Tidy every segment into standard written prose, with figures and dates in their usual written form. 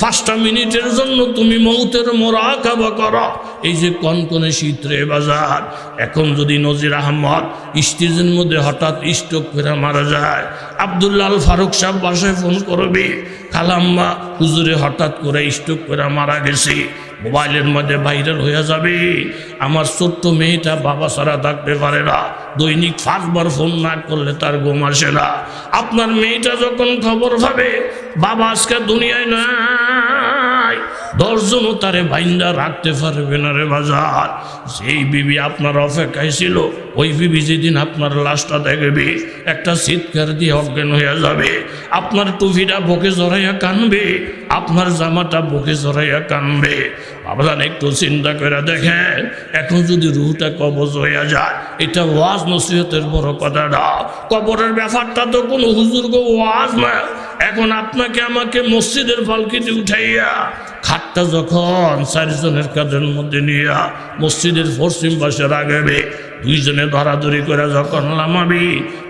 5টা মিনিটের জন্য তুমি মৌতের মুরাকাবা করো। এই যে কনকনে শীত রে বাজার, এখন যদি নজির আহমদ স্টেজের মধ্যে হঠাৎ স্ট্রোক করে মারা যায়, আব্দুল্লাহ আল ফারুক সাহেব বাসায় ফোন করবে, খালাম্মা হুজুরে হঠাৎ করে স্ট্রোক করে মারা গেছে, মোবাইলের মধ্যে ভাইরাল হয়ে যাবে। আমার ছোট্ট মেয়েটা বাবা ছাড়া থাকতে পারে না, দৈনিক 5 বার ফোন না করলে তার ঘুম আসে না। আপনার মেয়েটা যখন খবর পাবে বাবা আজকে দুনিয়ায় নাই, 10 জনও তারে বাইন্দা রাখতে পারবে না রে বাজার। সেই বিবি আপনার অপেক্ষায় ছিল, ওই বিবি যেদিন আপনার লাশটা দেখবে একটা চিৎকার দিয়ে অজ্ঞান হয়ে যাবে। আপনার টুপিটা বুকে জড়াইয়া কানবে, আপনার জামাটা বুকে জড়াইয়া কানবে। বাবাজান একটু চিন্তা করে দেখেন, এখন যদি রুহটা কবজ হইয়া যায়, এটা ওয়াজ নসিহতের বড় কথা না। কবরের ব্যাপারটা তো কোনো হুজুর গো ওয়াজ না। এখন আপনাকে আমাকে মসজিদের পালকিতে উঠাইয়া খাটটা যখন 4 জনের কাঁধের মধ্যে নিয়ে মসজিদের পশ্চিম পাশে রাখবে, 2 জনে ধরাধরি করে যখন নামাবি,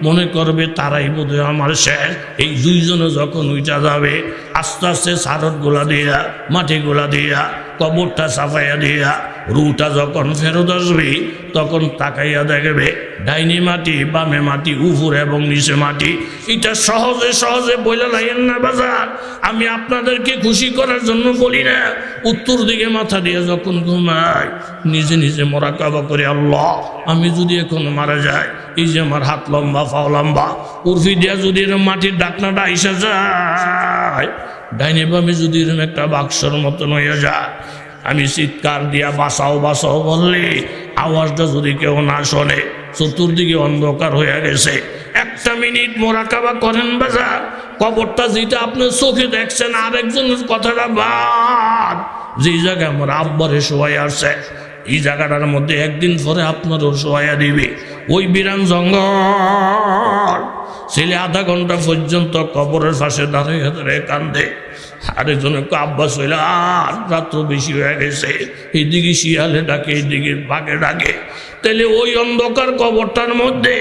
মনে করবে তারাই বোধহয় আমার শেষ। এই 2 জনে যখন উঠা যাবে, আস্তে আস্তে সারট গোলা দিয়া মাটি গোলা দিয়া কবরটা সাফাইয়া দিয়া রুটা যখন ফেরত আসবে, তখন তাকাইয়া দেখবে ডাইনি মাটি, বামে মাটি, উপরে এবং নিচে মাটি। এটা সহজে সহজে বলে লাইন না বাজার, আমি আপনাদেরকে খুশি করার জন্য বলি না। উত্তর দিকে মাথা দিয়ে যখন ঘুমাই, নিজে নিজে মোরাকাবা করে, আল্লাহ আমি যদি এখন মারা যাই, এই যে আমার হাত লম্বা পাও লম্বা, উর্ফি দিয়া যদি এরকম মাটির ডাকনাটা আইসা যায়, ডাইনি বামে যদি এরকম একটা বাক্সর মতন হইয়া যায়, আমি চিৎকার দিয়া বাঁচাও বাঁচাও বললে আওয়াজটা যদি কেউ না শোনে, চতুর্দিকে অন্ধকার হয়ে গেছে, 1 মিনিট মোরাকাবা করেন বাজার। কবরটা যেটা আপনি চোখে দেখছেন, আরেকজনের কথাটা বাদ, যে জায়গায় আমার আব্বারে শোয়াই আসছে, এই জায়গাটার মধ্যে একদিন পরে আপনারও শোয়া দিবে। ওই বিরান জঙ্গল, ছেলে আধা ঘন্টা পর্যন্ত কবরের পাশে দাঁড়িয়ে দাঁড়িয়ে কান্দে। আরেকজনের আব্বাস হইলে আর রাত্র বেশি হয়ে গেছে, এইদিকে শিয়ালে ডাকে, এইদিকে বাঘে ডাকে। তাহলে ওই অন্ধকার কবরটার মধ্যে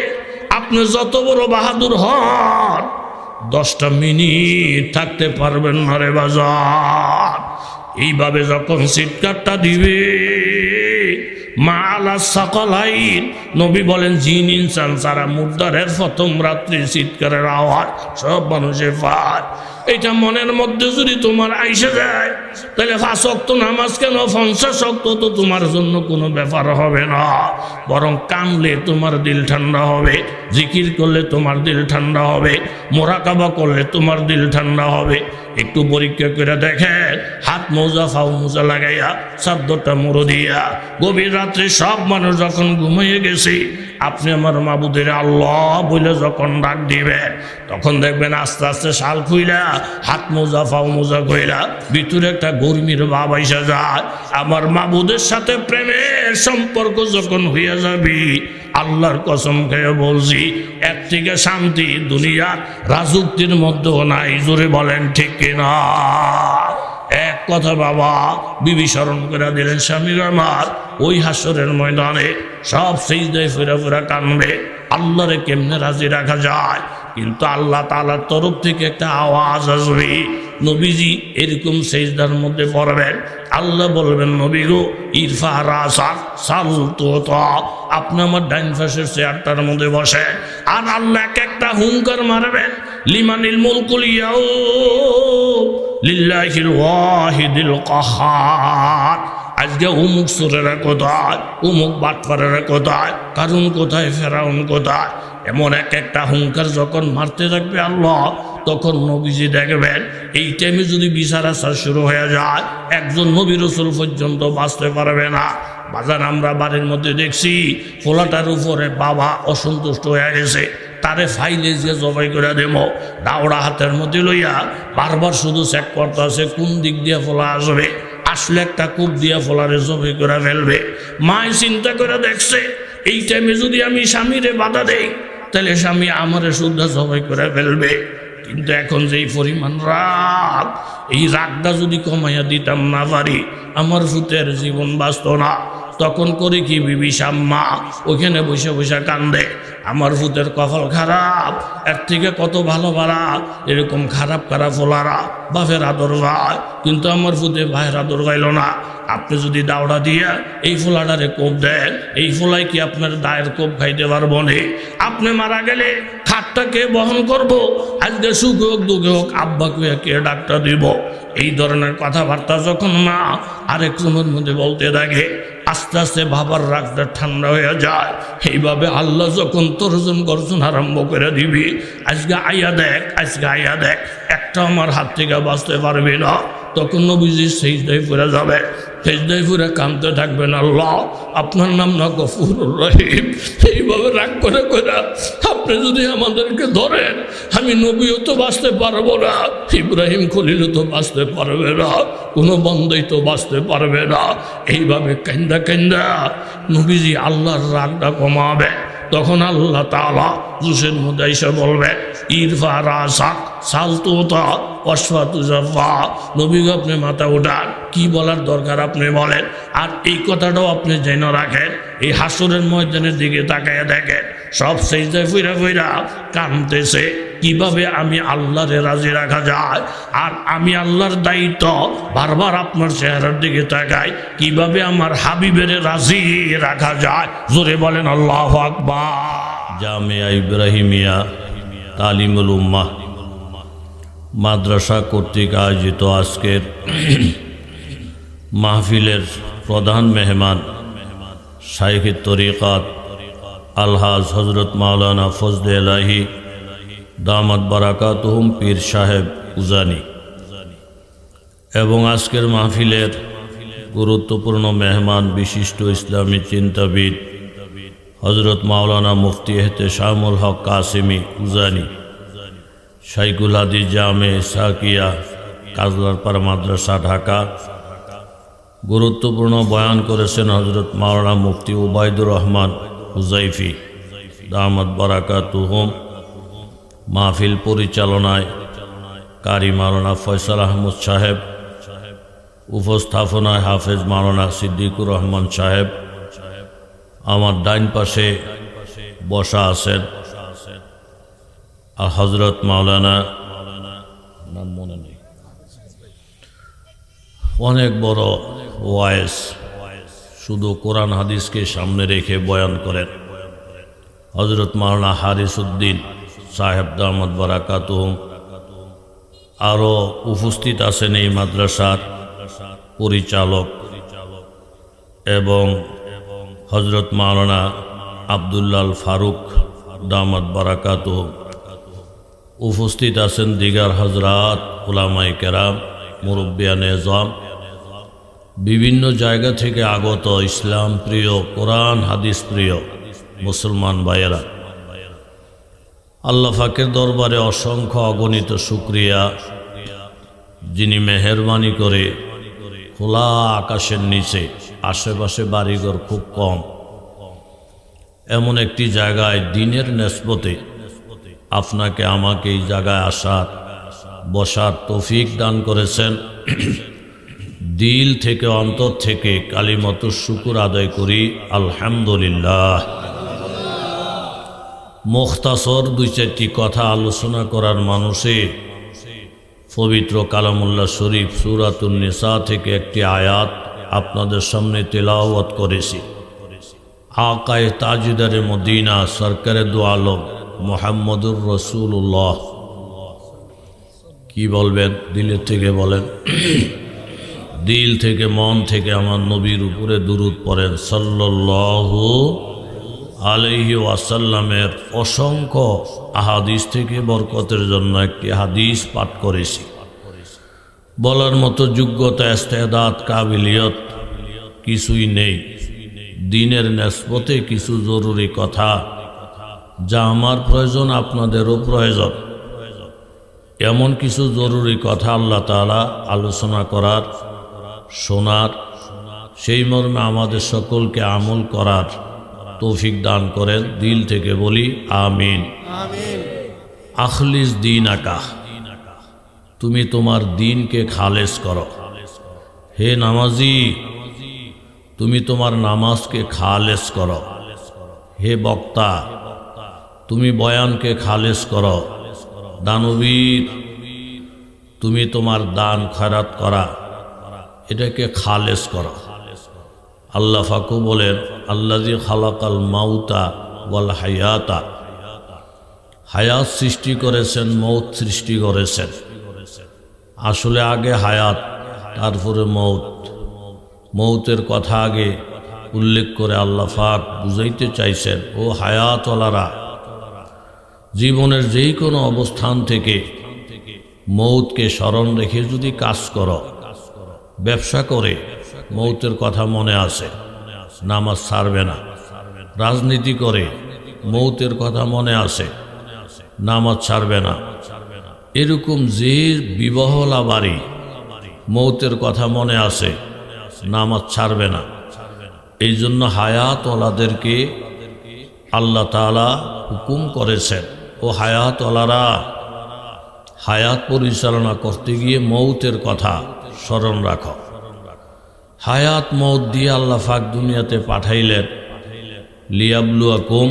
আপনি যত বড় বাহাদুর হন, 10টা মিনিট থাকতে পারবেন না রে বাজার। এইভাবে যখন চিৎকারটা দিবে, মালা সাকালাইন, নবী বলেন জিন ইনসান সারা মুর্দারের প্রথম রাত্রি চিৎকারের আওয়াজ সব মানুষের পায়। এটা মনের মধ্যে যদি তোমার আইসে যায়, তাহলে 5 ওয়াক্ত নামাজ কেন 50 ওয়াক্ত তো তোমার জন্য কোনো ব্যাপার হবে না। বরং কানলে তোমার দিল ঠান্ডা হবে, জিকির করলে তোমার দিল ঠান্ডা হবে, মোরাকাবা করলে তোমার দিল ঠান্ডা হবে। একটু পরীক্ষা করে দেখেন, হাত মোজা ফাও মোজা লাগাইয়া, চাদরটা মুড়ো দিয়া, গভীর রাত্রে সব মানুষ যখন ঘুমিয়ে গেছে, আপনি আমার মাবুদের আল্লাহ বলে যখন ডাক দিবেন, তখন দেখবেন আস্তে আস্তে শাল খুইলা, হাত মোজা ফাও মোজা কইলা, ভিতরে একটা গরমির ভাব আইসা যায়। আমার মাবুদের সাথে প্রেমের সম্পর্ক যখন হইয়া যাবি, আল্লাহর কসম খেয়ে বলছি, এর থেকে শান্তি দুনিয়ার রাজুক্তির মধ্যেও নাই। জোরে বলেন ঠিক কিনা? এক কথা বাবা বিবি স্মরণ করে দিলেন, স্বামীর আমার ওই হাসরের ময়দানে সব সিজদায় ফেরা ফেরা কানবে, আল্লাহরে কেমনে রাজি রাখা যায়। কিন্তু আল্লাহ তাআলার তরফ থেকে একটা আওয়াজ আসবে, নবীজি এরকম সিজদার মধ্যে পড়বেন, আল্লাহ বলবেন নবী গো ইরফা রাসাক সাল তো, আপনি আমার ডাইন পাশের চেয়ারটার মধ্যে বসে, আর আল্লাহ একটা হুঙ্কার মারবেন, লিমানিল মুলকুল ইয়াউম লিল্লাহিল ওয়াহিদিল কাহার। আজকে অমুক সুরেরা কোথায়, অমুক বাটপারেরা কোথায়, কারণ কোথায়, ফেরাউন কোথায়, এমন একটা হুঙ্কার যখন মারতে থাকবে আল্লাহ, তখন নবীজি দেখবেন এই টাইমে যদি বিচার আচার শুরু হয়ে যায়, একজন নবী রাসূল পর্যন্ত বাঁচতে পারবে না। বাজার আমরা বাড়ির মধ্যে দেখছি, ফোলাটার উপরে বাবা অসন্তুষ্ট হয়ে গেছে, তারে ফাইলে যে জবাই করে দেব, দাওড়া হাতের মধ্যে লইয়া বারবার শুধু চেক করতে আছে কোন দিক দিয়ে ফোলা আসবে, আসলে একটা কূপ দিয়া ফোলারে জবাই করে ফেলবে। মায় চিন্তা করে দেখছে এই টাইমে যদি আমি স্বামীরে বাধা দেই, তাহলে স্বামী আমারে শুদ্ধ জবাই করে ফেলবে। কিন্তু এখন যেই পরিমাণ রাগ, এই রাগটা যদি কমাইয়া দিতাম না পারি, আমার ভূতের জীবন বাঁচত না। তখন করি কি বিবি শাম্মা ওখানে বসে বসে কান্দে, আমার ফুতের কপাল খারাপ, এর থেকে কত ভালো ভাড়া এরকম খারাপ খারাপ ফোলারা বাপের আদর ভাই, কিন্তু আমার ফুতে ভাইয়ের আদর গাইল না। আপনি যদি দাওড়া দিয়া এই ফোলাটারে কোপ দেন, এই ফোলাই কি আপনার দায়ের কোপ খাইতে পারবো না? আপনি মারা গেলে খাটটা কে বহন করব? আজকে সুখে হোক দুঃখে হোক আব্বাকে কে ডাক্তার দিব? এই ধরনের কথাবার্তা যখন মা আরেকজনের মধ্যে বলতে থাকে, আস্তে আস্তে বাবার রাগটা ঠান্ডা হয়ে যায়। এইভাবে আল্লাহ যখন তর্জন গর্জন আরম্ভ করে দিবি, আজকে আইয়া দেখ একটা আমার হাত থেকে বাঁচতে পারবি না, তখন নবীজি সেজদায় পড়ে যাবে, সেজদায় পড়ে কাঁদতে থাকবেন, আল্লাহ আপনার নাম না গফুরুর রহিম। এইভাবে রাগ করে আপনি যদি আমাদেরকে ধরেন, আমি নবীও তো বাঁচতে পারবো না, ইব্রাহিম খলিলও তো বাঁচতে পারবে না, কোনো বন্দেই তো বাঁচতে পারবে না। এইভাবে কান্দা নবীজি আল্লাহর রাগটা কমাবে। তখন আল্লাহ তাআলা জুসের মধ্যে এসে বলবে, ইরফা রাসাক সালতুতা অশ্বাতুজাফা, নবী আপনি মাথা উঠান, কি বলার দরকার আপনি বলেন। আর এই কথাটাও আপনি জেনে রাখেন, এই হাসরের ময়দানের দিকে তাকাইয়া দেখেন, সব সেজদায় ফিরা কাঁদতেছে। কিভাবে আমি আল্লাহরে রাজি রাখা যায়? আর আমি আল্লাহর দায়িত্ব বারবার আপনার চেহারার দিকে তাকাই, কিভাবে আমার হাবিবের রাজি রাখা যায়? জোরে বলেন আল্লাহু আকবার। জামিয়া ইব্রাহিমিয়া তালিমুল উম্মাহ মাদ্রাসা কর্তৃক আয়োজিত আজকের মাহফিলের প্রধান মেহমান শাইখে তরিকাত আলহাজ হজরত মাওলানা ফজলে এলাহি দামাত বারাকাতুহুম পীর সাহেব উজানি, এবং আজকের মাহফিলের গুরুত্বপূর্ণ মেহমান বিশিষ্ট ইসলামী চিন্তাবিদ হজরত মাওলানা মুফতি এহতেশামুল হক কাসিমি উজানি, শাইখুল হাদিস জামে সাকিয়া কাজলারপাড়া মাদ্রাসা ঢাকা। গুরুত্বপূর্ণ বয়ান করেছেন হজরত মাওলানা মুফতি উবাইদুর রহমান হুজাইফি দামাত বারাকাতুহুম। মাহফিল পরিচালনায় কারি মাওলানা ফয়সাল আহমদ সাহেব, উপস্থাপনায় হাফেজ মাওলানা সিদ্দিকুর রহমান সাহেব। আমার ডাইন পাশে বসা আছেন আর হজরত মাওলানা, নাম মনে নেই, অনেক বড় ওয়াইস, শুধু কোরআন হাদিসকে সামনে রেখে বয়ান করেন হজরত মাওলানা হারিস উদ্দিন সাহেব দামাত বারাকাতুহুম। আরও উপস্থিত আছেন এই মাদ্রাসার পরিচালক এবং হজরত মাওলানা আব্দুল্লাহ ফারুক দামাত বারাকাতুহুম। উপস্থিত আছেন দিগার হজরাত উলামায়ে কেরাম, মুরব্বিয়ানে এজাম, বিভিন্ন জায়গা থেকে আগত ইসলাম প্রিয়, কোরআন হাদিস প্রিয় মুসলমান ভাইয়েরা। আল্লাহ পাকের দরবারে অসংখ্য অগণিত শুকরিয়া, যিনি মেহেরবানি করে খোলা আকাশের নিচে, আশেপাশে বাড়িঘর খুব কম, এমন একটি জায়গায় দিনের নেসবতে আপনাকে আমাকে এই জায়গায় আসার বসার তৌফিক দান করেছেন। দিল থেকে অন্তর থেকে কালিমত শুকুর আদায় করি আলহামদুলিল্লাহ। মুখতাসর দুই চারটি কথা আলোচনা করার মানুষে পবিত্র কালামুল্লাহ শরীফ সূরাতুন নিসা থেকে একটি আয়াত আপনাদের সামনে তেলাওয়াত করেছি। আকায়ে তাজদারে মদিনা সরকারে দু আলম মুহাম্মদুর রাসূলুল্লাহ, কি বলবেন? দিলের থেকে বলেন, দিল থেকে মন থেকে আমার নবীর উপরে দুরূদ পড়েন সাল্লাল্লাহু আলাইহি ওয়াসাল্লামের অসংখ্য আহাদিস থেকে বরকতের জন্য একটি হাদিস পাঠ করেছি। বলার মতো যোগ্যতা, ইস্তেদাদ, কাবিলিয়ত কিছুই নেই। দিনের নেসবতে কিছু জরুরি কথা, যা আমার প্রয়োজন, আপনাদেরও প্রয়োজন, এমন কিছু জরুরি কথা আল্লাহ তাআলা আলোচনা করার, শোনার, সেই মর্মে আমাদের সকলকে আমল করার তৌফিক দান করেন। দিল থেকে বলি আমিন। আখলিস দীনাকা, তুমি তোমার দিনকে খালেস করো। হে নামাজি, তুমি তোমার নামাজকে খালেস করো। হে বক্তা, তুমি বয়ানকে খালেস করো। দানবীর, তুমি তোমার দান খয়রাত করা এটাকে খালেস করো। আল্লাহ ফাকু বলেন, আল্লাযী খালাকাল মাউতা ওয়াল হায়াতা, হায়াত সৃষ্টি করেছেন, মৌত সৃষ্টি করেছেন। আসলে আগে হায়াত, তারপরে মৌত। মৌতের কথা আগে উল্লেখ করে আল্লাহ পাক বুঝাইতে চাইছেন, ও হায়াতওয়ালারা, জীবনের যেই কোনো অবস্থান থেকে মৌতকে স্মরণ রেখে যদি কাজ করো, ব্যবসা করে মৌতের কথা মনে আসে, নামাজ ছাড়বে না। রাজনীতি করে মৌতের কথা মনে আসে, নামাজ ছাড়বে না। এরকম যে বিবহলা বাড়ি মৌতের কথা মনে আসে, নামাজ ছাড়বে না। এই জন্য হায়াতওয়ালাদেরকে আল্লাহ তাআলা হুকুম করেছেন, ও হায়াতওয়ালারা, হায়াত পরিচালনা করতে গিয়ে মৌতের কথা স্মরণ রাখো। হায়াত মৌত দিয়ে আল্লাহ পাক দুনিয়াতে পাঠাইলেন লিয়াবলুয়াকুম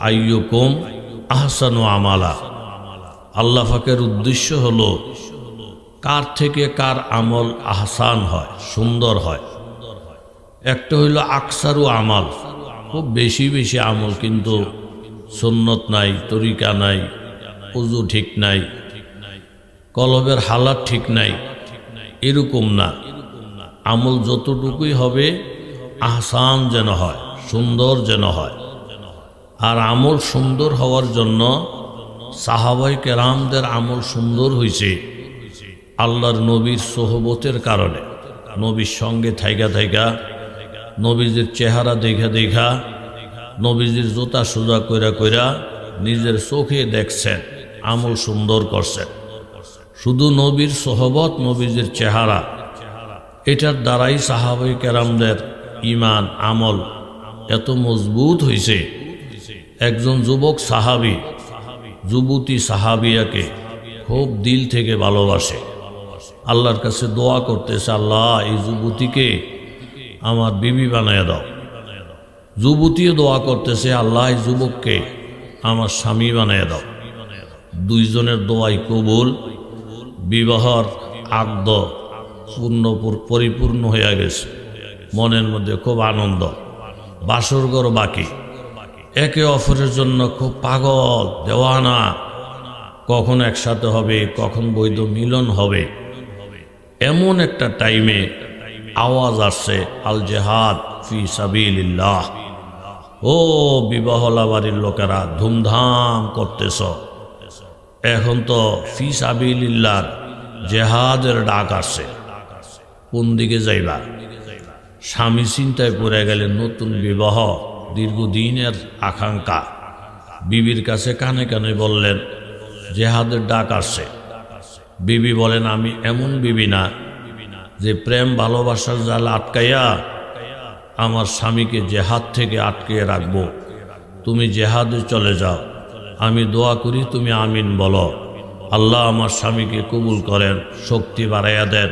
আইয়ুকুম আহসানু আমালা। আল্লাহ পাকের উদ্দেশ্য হলো কার থেকে কার আমল আহসান হয়, সুন্দর হয়। একটা হইল আকসারু আমাল, খুব বেশি বেশি আমল, কিন্তু সুন্নত নাই, তরিকা নাই, ওযু ঠিক নাই, কলবের হালাত ঠিক নাই, এরকম না। আমল যতটুকুই হবে আহসান যেন হয়, সুন্দর যেন হয়। আর আমল সুন্দর হওয়ার জন্য সাহাবায়ে কেরামদের আমল সুন্দর হয়েছে আল্লাহর নবীর সোহবতের কারণে। নবীর সঙ্গে থাইকা থাইকা, নবীজির চেহারা দেখা দেখা, নবীজির জুতা সোজা কইরা কইরা নিজের চোখে দেখছেন, আমল সুন্দর করছেন। শুধু নবীর সোহবত, নবীজির চেহারা, এটার দ্বারাই সাহাবায়ে কেরামদের ঈমান আমল এত মজবুত হয়েছে। একজন যুবক সাহাবী যুবতী সাহাবিয়াকে খুব দিল থেকে ভালোবাসে, আল্লাহর কাছে দোয়া করতেছে, আল্লাহ এই যুবতীকে আমার বিবি বানায় দাও। যুবতীও দোয়া করতেছে, আল্লাহ এই যুবককে আমার স্বামী বানায় দাও। দুইজনের দোয়াই কবুল, বিবাহর আগদ পরিপূর্ণ হয়ে গেছে। মনের মধ্যে খুব আনন্দ, বাসরঘর বাকি, একে অপরের জন্য খুব পাগল দেওয়ানা, কখন একসাথে হবে, কখন বৈধ মিলন হবে। এমন একটা টাইমে আওয়াজ আসছে, আল জিহাদ ফি সাবিলিল্লাহ। ও বিবাহলা বাড়ির লোকেরা, ধুমধাম করতেছ, এখন তো ফি সাবিলিল্লাহ জেহাদের ডাক আসছে, কোন দিকে যাইবা? স্বামী চিন্তায় পড়ে গেলেন, নতুন বিবাহ, দীর্ঘদিনের আকাঙ্ক্ষা। বিবির কাছে কানে কানে বললেন, জেহাদের ডাক আসছে। বিবি বলেন, আমি এমন বিবি না যে প্রেম ভালোবাসার জাল আটকাইয়া আমার স্বামীকে জেহাদ থেকে আটকিয়ে রাখবো। তুমি জেহাদে চলে যাও, আমি দোয়া করি, তুমি আমিন বলো। আল্লাহ আমার স্বামীকে কবুল করেন, শক্তি বাড়াইয়া দেন,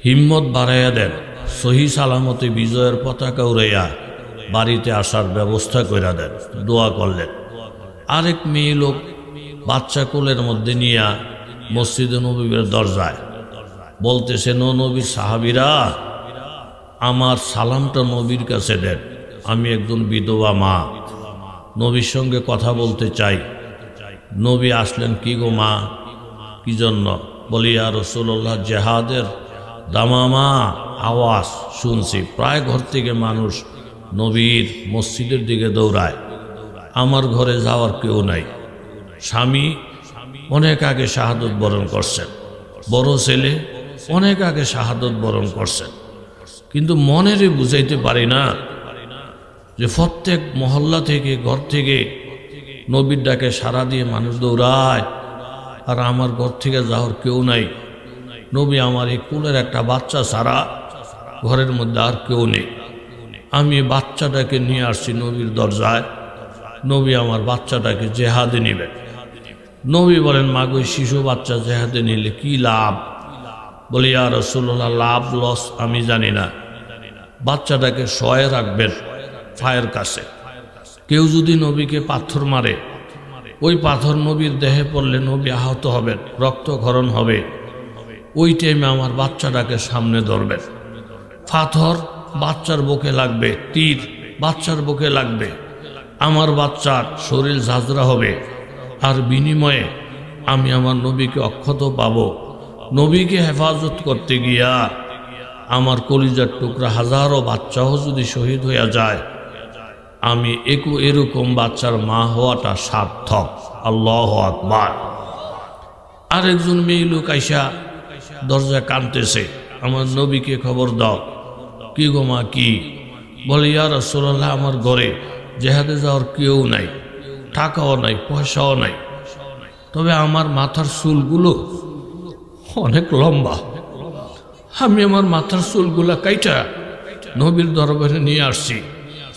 হিম্মত বাড়াইয়া দেন, সহি সালামতে বিজয়ের পতাকা উড়াইয়া বাড়িতে আসার ব্যবস্থা কইরা দেন। দোয়া করলেন। আরেক মেয়ে লোক বাচ্চা কোলের মধ্যে নিয়ে মসজিদে নববীর দরজায় বলতেছে, নবীর সাহাবীরা, আমার সালামটা নবীর কাছে দেন, আমি একজন বিধবা মা, নবীর সঙ্গে কথা বলতে চাই। নবী আসলেন, কি গো মা, কি জন্য? বলি, ইয়া রাসূলুল্লাহ, জেহাদের দামামা আওয়াজ শুনছি, প্রায় ঘর থেকে মানুষ নবীর মসজিদের দিকে দৌড়ায়, আমার ঘরে যাওয়ার কেউ নাই। স্বামী অনেক আগে শাহাদত বরণ করছেন, বড় ছেলে অনেক আগে শাহাদত বরণ করছেন, কিন্তু মনেরে বুঝাইতে পারি না যে প্রত্যেক মহল্লা থেকে, ঘর থেকে নবীর ডাকে সাড়া দিয়ে মানুষ দৌড়ায়, আর আমার ঘর থেকে যাওয়ার কেউ নাই। নবী আমার এই কুলের একটা বাচ্চা ছাড়া ঘরের মধ্যে আর কেউ নেই। আমি বাচ্চাটাকে নিয়ে আসছি নবীর দরজায়, নবী আমার বাচ্চাটাকে জেহাদে নেবেন। নবী বলেন, মাগো শিশু বাচ্চা জেহাদে নিলে কি লাভ? বলি, ইয়া রাসূলুল্লাহ, লাভ লস আমি জানি না, বাচ্চাটাকে শয়ে রাখবেন ফায়ের কাছে। কেউ যদি নবীকে পাথর মারে, ওই পাথর নবীর দেহে পড়লে নবী আহত হবেন, রক্তক্ষরণ হবে। ওই টাইমে আমার বাচ্চাটাকে সামনে ধরবেন। পাথর বাচ্চার বুকে লাগবে, তীর বাচ্চার বুকে লাগবে, আমার বাচ্চার শরীর ঝাঁঝরা হবে, আর বিনিময়ে আমি আমার নবীকে অক্ষত পাব। নবীকে হেফাজত করতে গিয়া আমার কলিজার টুকরা হাজারো বাচ্চাও যদি শহীদ হইয়া যায়, আমি এরকম বাচ্চার মা হওয়াটা সার্থক। আল্লাহু আকবার। আরেকজন মেয়ে লোক আইসা দরজায় কাঁদতেছে, আমার নবীকে খবর দাও। কি গো মা, কি? বলে, ইয়া রাসূলুল্লাহ, আমার ঘরে জেহাদে যাওয়ার কেউ নাই, টাকাও নাই, পয়সাও নাই, তবে আমার মাথার চুলগুলো অনেক লম্বা। আমি আমার মাথার চুলগুলা কাইটা নবীর দরবারে নিয়ে আসছি।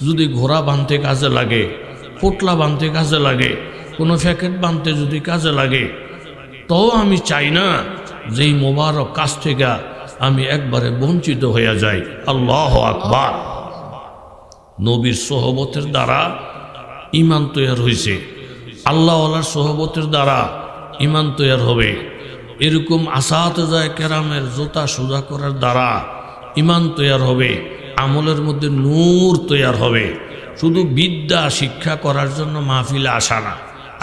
যদি ঘোড়া বাঁধতে কাজে লাগে, পোটলা বাঁধতে কাজে লাগে, কোনো প্যাকেট বাঁধতে যদি কাজে লাগে, তো আমি চাই না যে এই মোবারক কাজ থেকে আমি একবারে বঞ্চিত হইয়া যাই। আল্লাহু আকবার। নবীর সোহবতের দ্বারা ঈমান তৈয়ার হয়েছে, আল্লাহওয়ালার সোহবতের দ্বারা ঈমান তৈয়ার হবে। এরকম আসাতেজায়ে কেরামের জোতা সোজা করার দ্বারা ঈমান তৈয়ার হবে, আমলের মধ্যে নূর তৈয়ার হবে। শুধু বিদ্যা শিক্ষা করার জন্য মাহফিলে আসা না,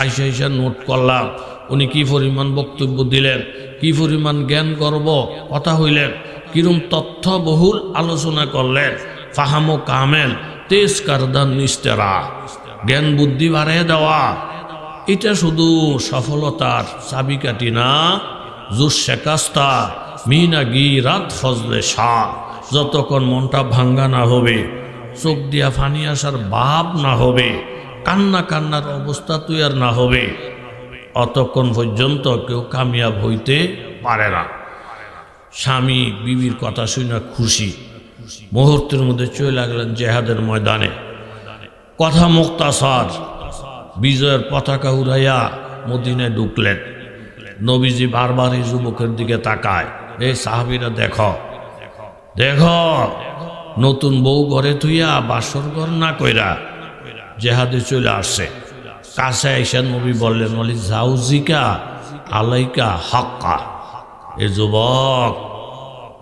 আইসা আইসা নোট করলাম, উনি কি পরিমাণ বক্তব্য দিলেন, কি পরিমাণ জ্ঞান গর্ব কথা হইলেন, কিরম তথ্যবহুল আলোচনা করলেন, ফাহামো কামেল তেজ কারদান নিস্তেরা, জ্ঞান বুদ্ধি বাড়িয়ে দেওয়া, এটা শুধু সফলতার চাবিকাঠি না। জুস শেকাস্তা মিনাগি রাত ফজলে শাহ, যতক্ষণ মনটা ভাঙ্গা না হবে, চোখ দিয়া ফানি আসার ভাব না হবে, কান্নার অবস্থা তৈয়ার না হবে, অতক্ষণ পর্যন্ত কেউ কামিয়াব হইতে পারে না। স্বামী বিবির কথা শুনে খুশি, মুহূর্তের মধ্যে চলে লাগলেন জেহাদের ময়দানে। কথা মুক্তাসার, বিজয়ের পতাকা উড়াইয়া মদিনায় ঢুকলেন। নবীজি বারবার এই যুবকের দিকে তাকায়, এই সাহাবীরা দেখো দেখো, নতুন বউ ঘরে থুইয়া বাসর ঘর না কইরা জেহাদে চলে আসছে। কাছে আইসা নবী বললেন, অলি জাউজিকা আলাইকা হাক্কা, এ যুবক,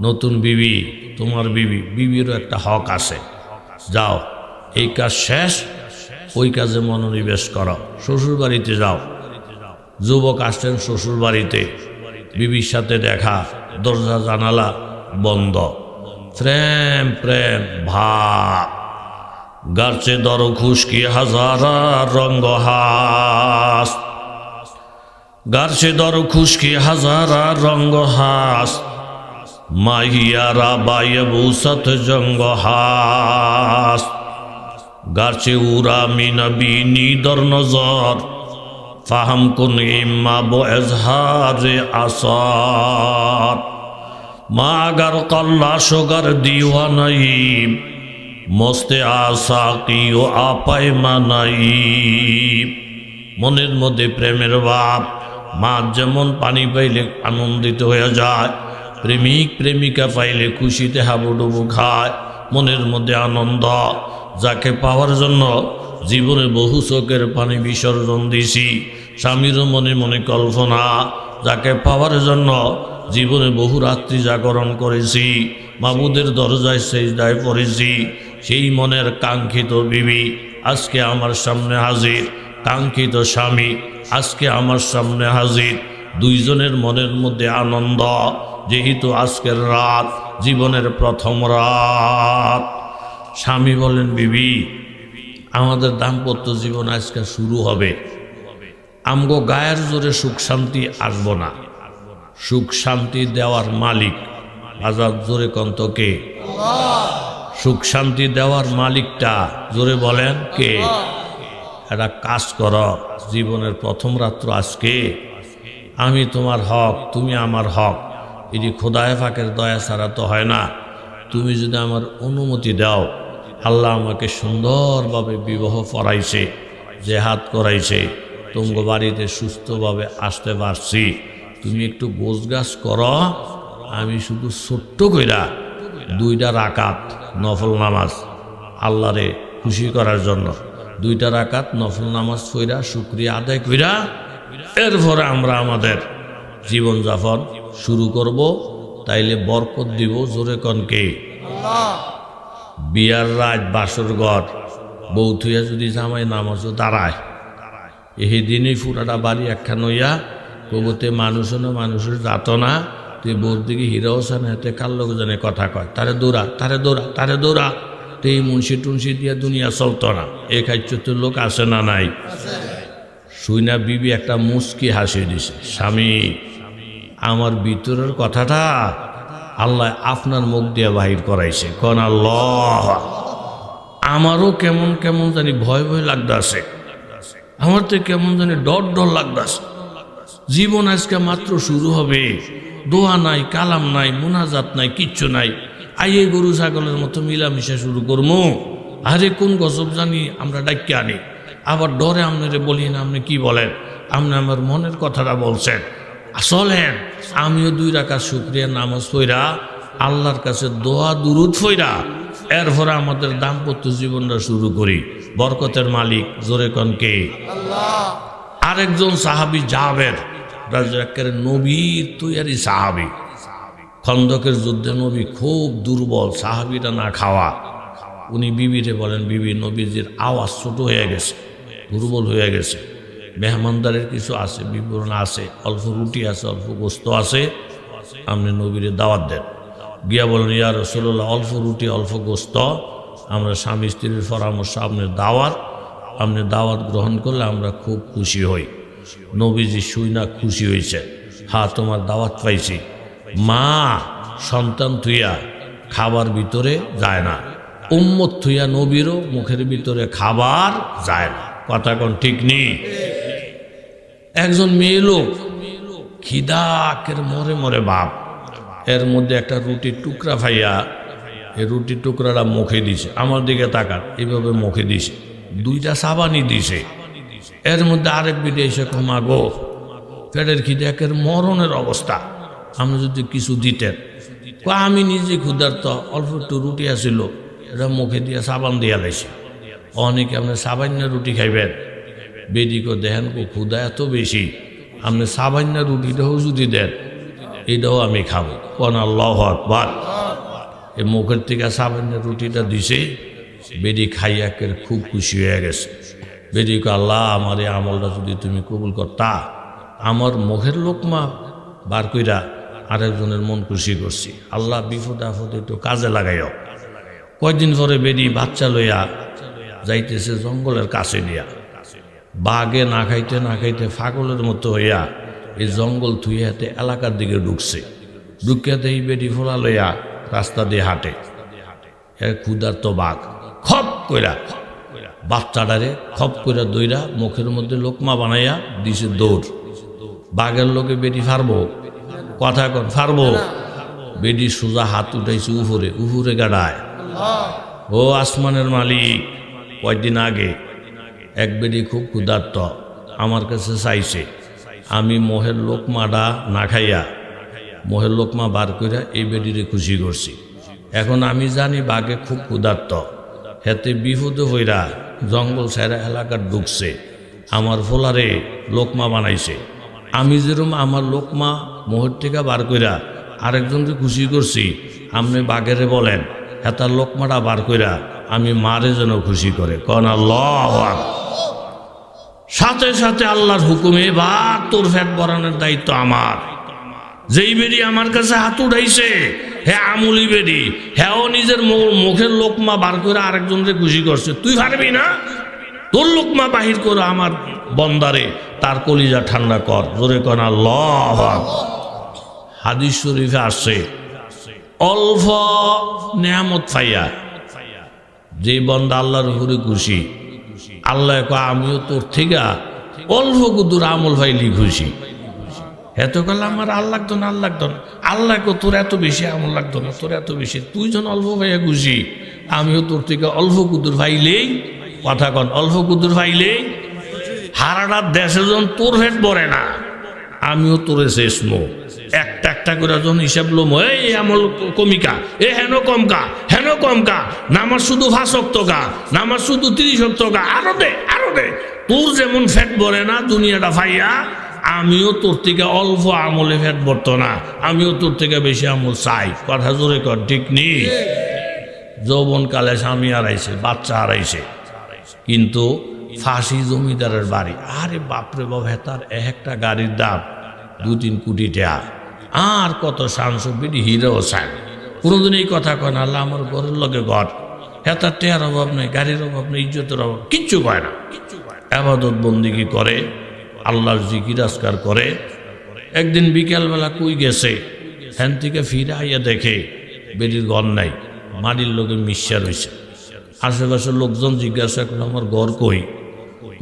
নতুন বিবি, তোমার বিবিরও একটা হক আছে, যাও এই কাজ শেষ, ওই কাজে মনোনিবেশ করো, শ্বশুর বাড়িতে যাও। যুবক আসলেন শ্বশুর বাড়িতে, বিবির সাথে দেখা, দরজা জানালা বন্ধ, প্রেম প্রেম ভাব, গারচে দর খুশকি হাজারা রঙ্গ হাস, গারচে দর খুশকি হাজারা রঙ্গ হাস, মাহিয়ারা বায়ে বুসত জঙ্গ হাস, গারচে উরা মিনবি নিদর নজর, ফাহাম কুন ইম্মা বো এজহারে আসার, মা আগার কল্লা সোগার দিওয়ানাইম, মস্তে আসা কি ও আপাই মানাই। মনের মধ্যে প্রেমের ভাব, মাছ যেমন পানি পাইলে আনন্দিত হয়ে যায়, প্রেমিক প্রেমিকা পাইলে খুশিতে হাবুডুবু খায়, মনের মধ্যে আনন্দ। যাকে পাওয়ার জন্য জীবনে বহু চোখের পানি বিসর্জন দিছি, স্বামীরও মনে মনে কল্পনা, যাকে পাওয়ার জন্য জীবনে বহু রাত্রি জাগরণ করেছি, মাবুদের দরজায় সেজদায় পড়েছি, সেই মনের কাঙ্ক্ষিত বিবি আজকে আমার সামনে হাজির, কাঙ্ক্ষিত স্বামী আজকে আমার সামনে হাজির। দুইজনের মনের মধ্যে আনন্দ, যেহেতু আজকের রাত জীবনের প্রথম রাত। স্বামী বলেন, বিবি, আমাদের দাম্পত্য জীবন আজকে শুরু হবে, আমগো গায়ের জোরে সুখ শান্তি আসব না, সুখ শান্তি দেওয়ার মালিক আজাদ, জোরে কন্তকে সুখ শান্তি দেওয়ার মালিকটা, জোরে বলেন কে? একটা কাজ কর, জীবনের প্রথম রাত্র আজকে, আমি তোমার হক, তুমি আমার হক, এটি খোদায় ফাঁকের দয়া ছাড়া তো হয় না। তুমি যদি আমার অনুমতি দাও, আল্লাহ আমাকে সুন্দরভাবে বিবাহ পড়াইছে, জেহাদ করাইছে, তোমার বাড়িতে সুস্থভাবে আসতে পারছি, তুমি একটু গোছগাছ করো, আমি শুধু ছোট্ট কইরা 2টা রাকাত নফল নামাজ আল্লাহরে খুশি করার জন্য 2টা রাকাত নফল নামাজ পড়া শুকরিয়া আদায় কইরা এরপরে আমরা আমাদের জীবনযাপন শুরু করব। তাইলে বরকত দিব। জোরে কনকে বিয়ার রাত বাসর ঘর বউ থুইয়া যদি জামাই নামাজও দাঁড়ায় এই দিনই পুরাটা বাড়ি একখান হইয়া কবতে মানুষও না মানুষের যাত না তুই বোর দিকে হিরো হোসেন হাতে কার লোক জানে কথা কয় তারে দৌড়া তারে দৌড়া তারে দৌড়া তো এই মুন্সি টুনসি দিয়া দুনিয়া চলত না। এই খাইচুর লোক আসে না নাই? শুইনা বিবি একটা মুস্কি হাসি দিছে, স্বামী আমার ভিতরের কথাটা আল্লাহ আপনার মুখ দিয়ে বাহির করাইছে। কোন আল্লাহ, আমারও কেমন কেমন জানি ভয় ভয় লাগতেছে, আমার তো কেমন জানি ডর ডর লাগতেছে। জীবন আজকে মাত্র শুরু হবে, দোয়া নাই, কালাম নাই, মুনাজাত নাই, কিচ্ছু নাই। আইয়ে গরু ছাগলের মতো মিলামিশা শুরু করবো। আরে কোন গজব জানি আমরা ডাক্কে আনি, আবার ডরে আপনারে বলি না। আপনি কি বলেন? আপনি আমার মনের কথাটা বলছেন। চলেন আমিও 2 রাকাত শুকরিয়া নামাজ পড়া আল্লাহর কাছে দোয়া দুরুদ পড়া এরপরে আমাদের দাম্পত্য জীবনটা শুরু করি। বরকতের মালিক জোরে কনকে আল্লাহ। আরেকজন সাহাবী জাবের রাজের নবীর তৈয়ারি সাহাবী, খন্দকের যুদ্ধে নবী খুব দুর্বল, সাহাবীরা না খাওয়া। উনি বিবিরে বলেন, বিবি নবীজির আওয়াজ ছোট হয়ে গেছে, দুর্বল হয়ে গেছে, মেহমানদারের কিছু আছে, বিবরণ আছে, অল্প রুটি আছে, অল্প গোস্ত আছে, আপনি নবীরে দাওয়াত দেন। গিয়া বলেন, ইয়া রাসূলুল্লাহ অল্প রুটি অল্প গোস্ত, আমরা স্বামী স্ত্রীর পরামর্শ, আপনি দাওয়াত গ্রহণ করলে আমরা খুব খুশি হই। নবীজি শুইনা খুশি হয়েছে, হ্যাঁ তোমার দাওয়াত পাইছি। মা সন্তান থুইয়া খাবার ভিতরে যায় না, উম্মত থুইয়া নবীরও মুখের ভিতরে খাবার যায় না। কথা কোন ঠিক নেই? একজন মেয়ে লোক খিদাকের মরে মরে বাপ, এর মধ্যে একটা রুটির টুকরা ফাইয়া এই রুটির টুকরাটা মুখে দিছে, আমার দিকে তাকান, এইভাবে মুখে দিছে, 2টা সাবানি দিছে। এর মধ্যে আরেক বিদে এসে ক্ষমা গো, পেটের খিদাকের মরণের অবস্থা, আপনি যদি কিছু দিতেন। আমি নিজে ক্ষুধার্ত, অল্প একটু রুটি আসিল, এটা মুখে দিয়ে সাবান দিয়া লাইছে। অনেকে আপনি সাবান্য রুটি খাইবেন, বেডিকে দেখেন ক্ষুধা এত বেশি, আপনি সাবান্য রুটিটাও যদি দেন এটাও আমি খাবো। কোন আল্লাহু আকবার। এই মুখের থেকে সাবান্য রুটিটা দিছে, বেডি খাইয়াকের খুব খুশি হয়ে গেছে। বেডিকে, আল্লাহ আমার এই আমলটা যদি তুমি কবুল করতা, আমার মুখের লোকমা বার কইরা আরেকজনের মন খুশি করছি, আল্লাহ বিপদে আপদে একটু কাজে লাগাইও। কয়েকদিন পরে বেডি বাচ্চা লইয়া যাইতেছে জঙ্গলের কাছে দিয়া, বাঘে না খাইতে না খাইতে পাগলের মতো হইয়া এই জঙ্গল থুইয়া হাতে এলাকার দিকে ঢুকছে। ঢুকিয়াতে এই বেডি ফোলা লইয়া রাস্তা দিয়ে হাঁটে, ক্ষুধার্ত বাঘ খপ কইরা বাচ্চাটারে খপ কইরা দইরা মুখের মধ্যে লোকমা বানাইয়া দিছে দৌড়। বাঘের লোকে বেডি ফারবো? কথা কন ফারবো? বেডি সোজা হাত উঠাইছে উপরে, উপরে গাড়ায়। ও আসমানের মালিক, কয়েকদিন আগে এক বেডি খুব ক্ষুধার্ত আমার কাছে চাইছে, আমি মোহের লোকমাটা না খাইয়া মোহের লোকমা বার কইরা এই বেডিরে খুশি করছি। এখন আমি জানি বাঘে খুব ক্ষুধার্ত, হেতে বিপদে হইরা জঙ্গল সাইরা এলাকার ঢুকছে, আমার ফোলারে লোকমা বানাইছে। আমি যেরকম আমার লোকমা মোহের থেকে বার কইরা আরেকজনকে খুশি করছি, আপনি বাঘেরে বলেন হেতার লোকমাটা বার কইরা আমি মারে যেন খুশি করে। কোন আল্লাহু আকবার। সাথে সাথে আল্লাহর হুকুমে বা তোর ফ্যাট বরানোর দায়িত্ব আমার। যেই বেডি আমার কাছে হাত উঠাইছে, হ্যাঁ আমুলি বেডি, হ্যাঁ নিজের মুখের লোকমা বার করে আরেকজনকে খুশি করছে। তুই পারবি না? তোর লোকমা বাহির করে আমার বন্দারে তার কলিজা ঠান্ডা কর। জোরে কোন আল্লাহু আকবার। হাদিস শরীফে আসছে, অল্প নেয়ামত পাইয়া যে বন্দা আল্লাহর উপরে খুশি, আল্লাহ কয় আমিও তোর থেকে অল্প কুদুর আমল পাইলি খুশি। এত কাল আমার আল্লাহ লাগতো না, আল্লাহ লাগতো না, আল্লাহ কো তোর এত বেশি আমল লাগতো না, তোর এত বেশি, তুই যেন অল্প পাইয়া খুশি, আমিও তোর থেকে অল্প কুদুর পাইলেই, কথা কন অল্প কুদুর পাইলেই, হারাটার দেশে যখন তোর ভেট পড়ে না, আমিও তোরে শেষমো, একটা একটা করে যখন হিসাব লোম এই আমল কমিকা এ হেন কমকা নামাজ শুধু 5 ওয়াক্ত কা নামাজ শুধু 30 ওয়াক্ত কা আরো দে তোর যেমন ফ্যাট ভরে না দুনিয়াটা ফাইয়া আমিও তোর থেকে অল্প আমলে ফ্যাট ভরতো না আমিও তোর থেকে বেশি আমল চাই কথা জোরে কর ঠিক নি যৌবন কালে স্বামী হারাইছে বাচ্চা হারাইছে কিন্তু ফাঁসি জমিদারের বাড়ি আরে বাপরে বাপ হেতার একটা গাড়ির দাম 2-3 কোটি টাকা আর কত সাংসদ বিডি হিরো চাই কোনোদিন এই কথা কয় না আল্লাহ আমার ঘরের লগে ঘর হেতার টেয়ার অভাব নেই গাড়ির অভাব নেই ইজ্জতের অভাব কিচ্ছু কয় না আবাদত বন্দিগি করে আল্লাহর জিকির আজকার করে একদিন বিকেলবেলা কই গেছে হ্যান থেকে ফিরে আইয়া দেখে বেডির ঘর নাই মাটির লোকে মিশা রয়েছে আশেপাশের লোকজন জিজ্ঞাসা করলো আমার ঘর কই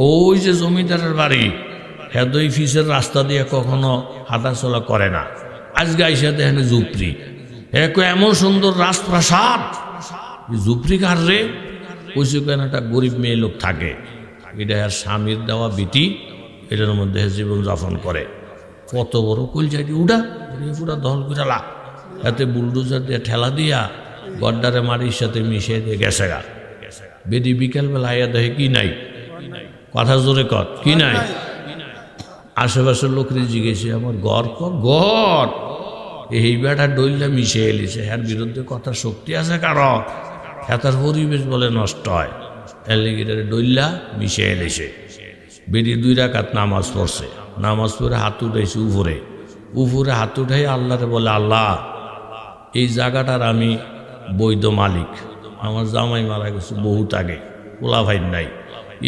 ওই যে জমিদারের বাড়ি হেদই ফিসের রাস্তা দিয়ে কখনো হাঁটাচলা করে না আজকে আইসা দেখেন ঝুপড়ি এমন সুন্দর রাজপ্রাসাদ ঝুপড়ি কার রে কইছে কেন একটা গরিব মেয়ে লোক থাকে এটা আর স্বামীর দেওয়া বিটি এটার মধ্যে জীবন যাপন করে কত বড় কলজাটি উড়া দহল করে এতে বুলডোজার দিয়ে ঠেলা দিয়া গড্ডারে মাটির সাথে মিশিয়ে দিয়ে গেছে গা বেদি বিকেলবেলা আইয়া দেখে কি নাই কথা জোরে কর কি নাই আশেপাশের লোকরে জিজ্ঞেসে আমার গড় এই বেটা ডইলা মিশে এলিছে এর বিরুদ্ধে কথা শক্তি আছে কারণ হেতার পরিবেশ বলে নষ্ট হয় এর লেগে ডইলা মিশে এলিছে বেদি 2 রাকাত নামাজ পড়ছে নামাজ পড়ে হাত উঠাইছে উপরে হাত উঠাই আল্লাহরে বলে আল্লাহ এই জায়গাটার আমি বৈধ মালিক আমার জামাই মারা গেছে বহুত আগে পোলা ভাই নাই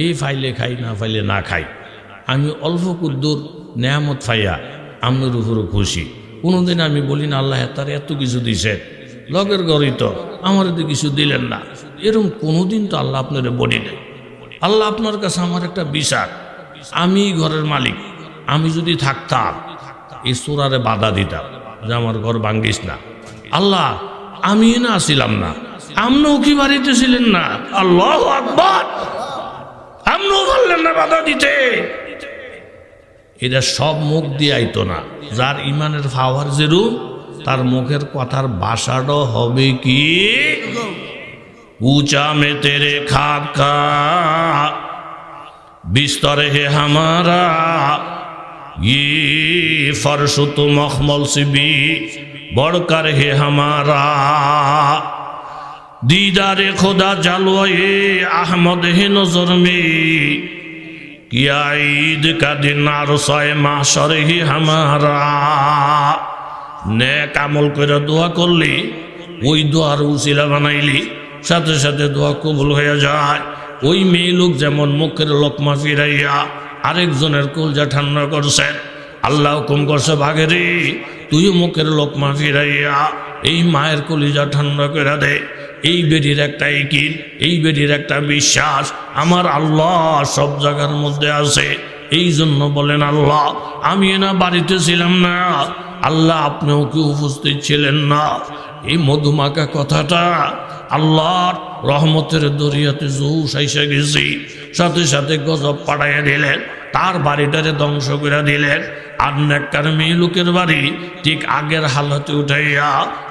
এই ফাইলে খাই না ফাইলে না খাই আমি অল্প কুদ্দুর নেয়ামত ফাইয়া আপনার উপরও খুশি কোনোদিন আমি বলি না আল্লাহ তার এত কিছু দিছে লগের গড়ই তো আমার তো কিছু দিলেন না এরকম কোনোদিন তো আল্লাহ আপনারে বলি নাই আল্লাহ আপনার কাছে আমার একটা বিচার আমি ঘরের মালিক আমি যদি থাকতাম এই চোরারে বাধা দিতাম যে আমার ঘর ভাঙ্গিস না আল্লাহ আমি না আসিলাম না আমরাও কি বাড়িতে ছিলেন না আল্লাহু আকবার আমরাও পারলেন না বাধা দিতে এটা সব মুখ দিয়ে আইতো না যার ইমানের পাওয়ার যেরূপ তার মুখের কথার ভাষাটাও হবে কি ऊंचा में तेरे खाब का बिस्तर है हमारा ये फर्श तो मखमल से भी बढ़कर है हमारा दीदारे खुदा जलवाए अहमद है नजर में किया ईद का दिन अरसाए माशर ही हमारा नेक আমল করে দোয়া করলি ওই দোয়ার উসিলা বানাইলি সাথে সাথে দোয়া কবুল হয়ে যায় ওই মেয়ে লোক যেমন মুখের লোকমা ফিরাইয়া আরেকজনের কলজা ঠান্ডা করছেন আল্লাহ হুকুম করছে ভাগেরে তুইও মুখের লোকমা ফিরাইয়া এই মায়ের কলিজা ঠান্ডা করে দে এই বেডির একটা ইকিন এই বেডির একটা বিশ্বাস আমার আল্লাহ সব জায়গার মধ্যে আছে এই জন্য বলেন আল্লাহ আমি না বাড়িতে ছিলাম না আল্লাহ আপনিও কি উপস্থিত ছিলেন না এই মধুমাখা কথাটা আল্লাহর রহমতের দরিয়াতে জোশ আইসা গেছি সাথে সাথে গজব পাঠাইয়া দিলেন তার বাড়িটারে ধ্বংস করে দিলেন আর নেককার মেয়ে লোকের বাড়ি ঠিক আগের হালতে উঠাইয়া